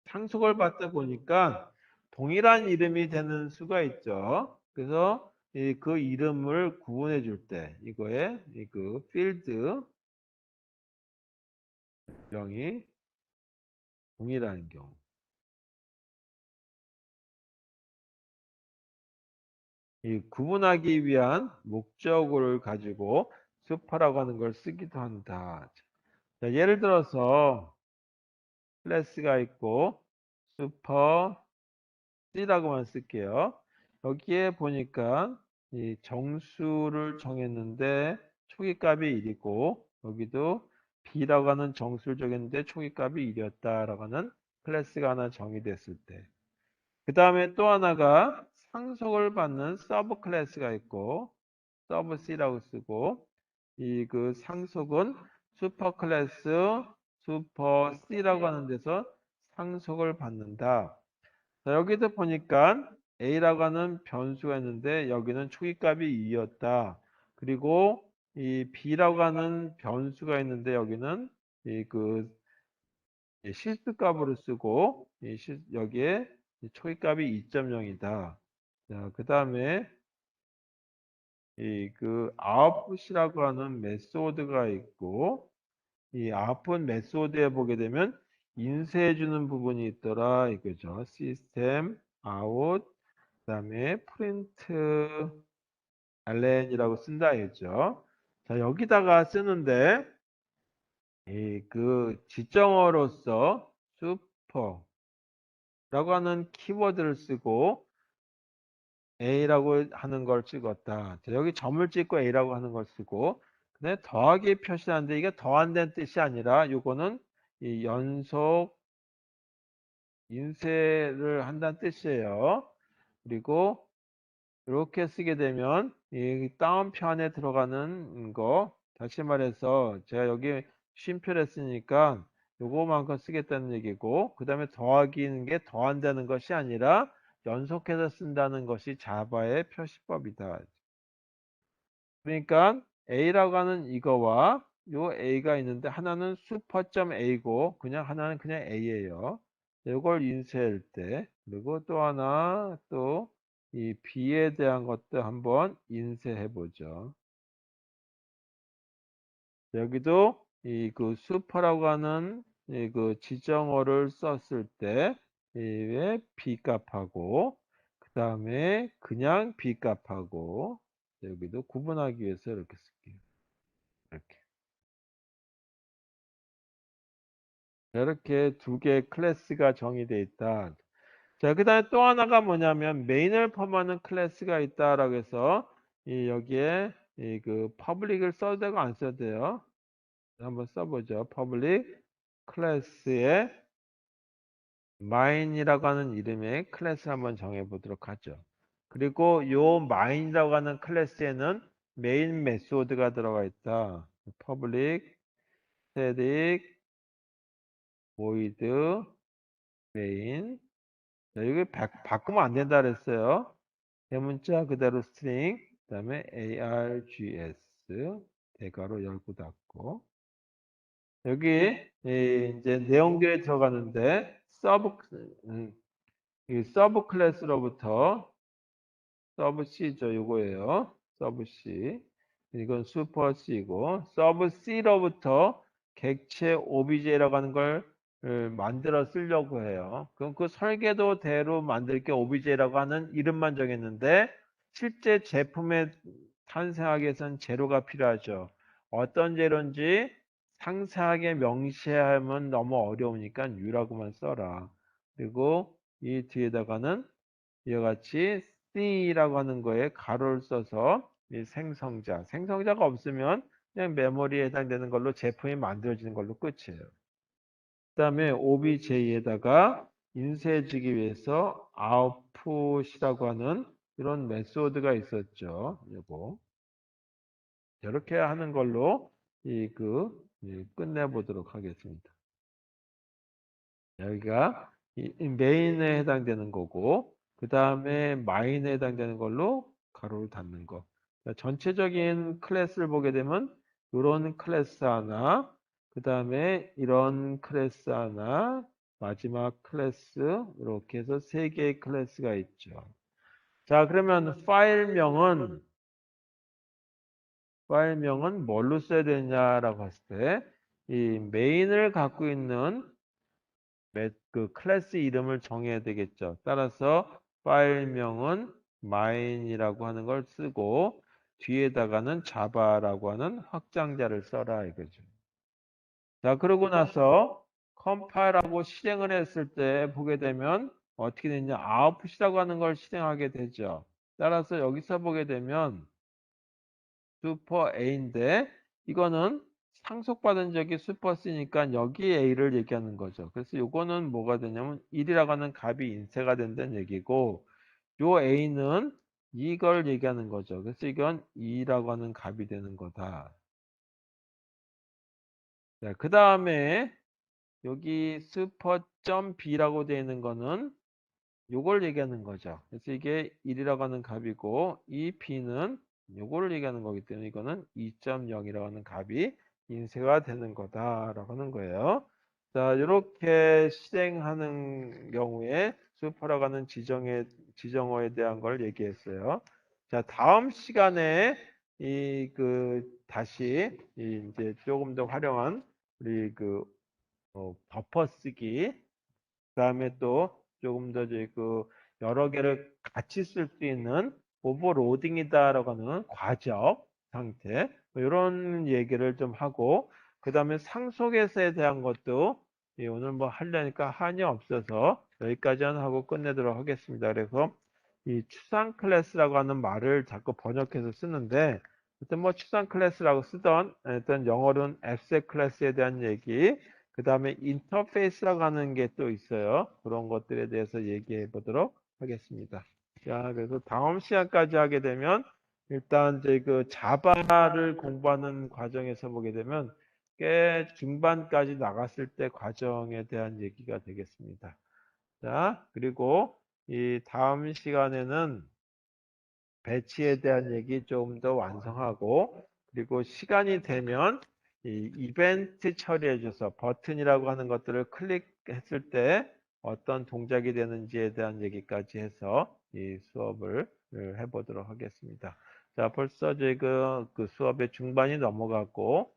Speaker 1: 상속을 받다 보니까 동일한 이름이 되는 수가 있죠. 그래서 그 이름을 구분해 줄 때 이거에 필드 명이 동일한 경우 이 구분하기 위한 목적어를 가지고 슈퍼라고 하는 걸 쓰기도 한다. 자, 예를 들어서 클래스가 있고 슈퍼 C라고만 쓸게요. 여기에 보니까 이 정수를 정했는데 초기값이 1이고 여기도 B라고 하는 정수를 정했는데 초기값이 1이었다라고 하는 클래스가 하나 정의됐을 때. 그 다음에 또 하나가 상속을 받는 서브 클래스가 있고 서브 C라고 쓰고 상속은 슈퍼 클래스 슈퍼 C라고 하는 데서 상속을 받는다. 자, 여기도 보니까 A라고 하는 변수가 있는데 여기는 초기값이 2였다. 그리고 이 B라고 하는 변수가 있는데 여기는 이그 실수값으로 쓰고 여기에 초기값이 2.0이다. 자, 그 다음에 아웃풋이라고 하는 메소드가 있고 이 아웃풋 메소드에 보게 되면 인쇄해 주는 부분이 있더라 이거죠. 시스템 아웃 그다음에 프린트 ln이라고 쓴다 했죠. 자, 여기다가 쓰는데 그 지정어로서 슈퍼라고 하는 키워드를 쓰고 A라고 하는 걸 찍었다. 자, 여기 점을 찍고 A라고 하는 걸 쓰고, 근데 더하기 표시하는데 이게 더한다는 뜻이 아니라 요거는 이 연속 인쇄를 한다는 뜻이에요. 그리고 이렇게 쓰게 되면 이 다운편에 들어가는 거, 다시 말해서 제가 여기 쉼표를 했으니까 요거만큼 쓰겠다는 얘기고, 그 다음에 더하기는 게 더한다는 것이 아니라 연속해서 쓴다는 것이 자바의 표시법이다. 그러니까 A라고 하는 이거와 요 A가 있는데 하나는 슈퍼점 A고 그냥 하나는 그냥 A예요. 이걸 인쇄할 때 그리고 또 하나 또 이 B에 대한 것도 한번 인쇄해 보죠. 여기도 이 그 슈퍼라고 하는 이 그 지정어를 썼을 때 이의 B 값하고 그 다음에 그냥 B 값하고 여기도 구분하기 위해서 이렇게 쓸게요. 이렇게. 이렇게 두 개의 클래스가 정의되어 있다. 자, 그 다음에 또 하나가 뭐냐면 메인을 포함하는 클래스가 있다라고 해서 이 여기에 이 그 퍼블릭을 써도 되고 안 써도 돼요. 한번 써보죠. 퍼블릭 클래스에 mine이라고 하는 이름의 클래스 한번 정해 보도록 하죠. 그리고 요 mine이라고 하는 클래스에는 메인 메소드가 들어가 있다. 퍼블릭 static void main. 자, 여기 바꾸면 안 된다 그랬어요. 대문자 그대로 스트링, 그다음에 args 대괄호 열고 닫고 여기 이제 내용들이 들어가는데 음, 이 서브 클래스로부터 서브 C죠. 요거예요. 서브 C. 이건 슈퍼 C고 서브 C로부터 객체 오비제라고 하는 걸 만들어 쓰려고 해요. 그럼 그 설계도대로 만들 게 오비제라고 하는 이름만 정했는데 실제 제품에 탄생하기 위해서는 재료가 필요하죠. 어떤 재료인지 상세하게 명시하면 너무 어려우니까 U라고만 써라. 그리고 이 뒤에다가는 이와 같이 C라고 하는 거에 가로를 써서 이 생성자가 없으면 그냥 메모리에 해당되는 걸로 제품이 만들어지는 걸로 끝이에요. 그 다음에 OBJ에다가 인쇄해주기 위해서 output이라고 하는 이런 메소드가 있었죠. 요거 이렇게 하는 걸로 끝내보도록 하겠습니다. 여기가 이 메인에 해당되는 거고 그 다음에 마인에 해당되는 걸로 가로를 닫는 거. 전체적인 클래스를 보게 되면 이런 클래스 하나, 그 다음에 이런 클래스 하나, 마지막 클래스 이렇게 해서 세 개의 클래스가 있죠. 자, 그러면 파일명은 뭘로 써야 되냐라고 했을 때 이 메인을 갖고 있는 그 클래스 이름을 정해야 되겠죠. 따라서 파일명은 mine이라고 하는 걸 쓰고 뒤에다가는 java라고 하는 확장자를 써라 이거죠. 자, 그러고 나서 컴파일하고 실행을 했을 때 보게 되면 어떻게 되냐? 아웃풋이라고 하는 걸 실행하게 되죠. 따라서 여기서 보게 되면 슈퍼 A인데 이거는 상속받은 적이 슈퍼 C니까 여기 A를 얘기하는 거죠. 그래서 요거는 뭐가 되냐면 1이라고 하는 값이 인쇄가 된다는 얘기고 요 A는 이걸 얘기하는 거죠. 그래서 이건 2라고 하는 값이 되는 거다. 자, 그 다음에 여기 슈퍼.b라고 되어 있는 거는 요걸 얘기하는 거죠. 그래서 이게 1이라고 하는 값이고 이 b는 요거를 얘기하는 거기 때문에 이거는 2.0이라고 하는 값이 인쇄가 되는 거다라고 하는 거예요. 자, 이렇게 실행하는 경우에 슈퍼라고 하는 지정어에 대한 걸 얘기했어요. 자, 다음 시간에 다시 이제 조금 더 활용한 우리 버퍼 쓰기 그다음에 또 조금 더 이제 여러 개를 같이 쓸 수 있는 오버로딩이다라고 하는 과적 상태 뭐 이런 얘기를 좀 하고 그 다음에 상속에서에 대한 것도 오늘 뭐 하려니까 한이 없어서 여기까지는 하고 끝내도록 하겠습니다. 그래서 이 추상 클래스라고 하는 말을 자꾸 번역해서 쓰는데 어떤 뭐 추상 클래스라고 쓰던 어떤 영어로는 에셋 클래스에 대한 얘기, 그 다음에 인터페이스라고 하는 게 또 있어요. 그런 것들에 대해서 얘기해 보도록 하겠습니다. 자, 그래서 다음 시간까지 하게 되면 일단 이제 그 자바를 공부하는 과정에서 보게 되면 꽤 중반까지 나갔을 때 과정에 대한 얘기가 되겠습니다. 자, 그리고 이 다음 시간에는 배치에 대한 얘기 좀 더 완성하고, 그리고 시간이 되면 이 이벤트 처리해줘서 버튼이라고 하는 것들을 클릭했을 때 어떤 동작이 되는지에 대한 얘기까지 해서 이 수업을 해보도록 하겠습니다. 자, 벌써 지금 그 수업의 중반이 넘어갔고,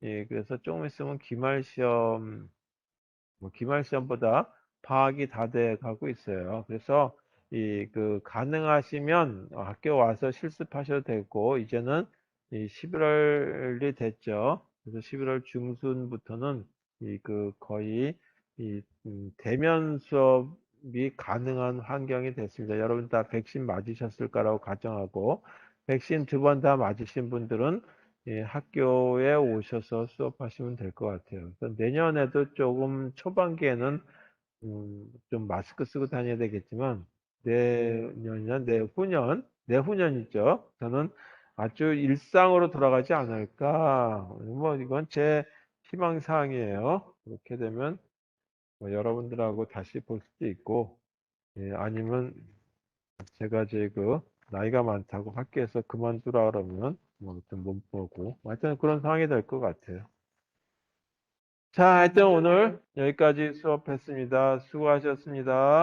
Speaker 1: 예, 그래서 조금 있으면 기말 시험, 뭐 기말 시험보다 파악이 다 돼 가고 있어요. 그래서 이 그 가능하시면 학교 와서 실습하셔도 되고, 이제는 이 11월이 됐죠. 그래서 11월 중순부터는 이 그 거의 이 대면 수업이 가능한 환경이 됐습니다. 여러분 다 백신 맞으셨을 거라고 가정하고, 백신 2번 다 맞으신 분들은 예, 학교에 오셔서 수업하시면 될 것 같아요. 그래서 내년에도 조금 초반기에는 좀 마스크 쓰고 다녀야 되겠지만 내년이나 내후년이죠. 저는 아주 일상으로 돌아가지 않을까. 뭐 이건 제 희망사항이에요. 그렇게 되면 뭐 여러분들하고 다시 볼 수도 있고, 예, 아니면 제가 이제 그 나이가 많다고 학교에서 그만두라 그러면 뭐 좀 못 보고 하여튼 그런 상황이 될 것 같아요. 자, 하여튼 오늘 여기까지 수업했습니다. 수고하셨습니다.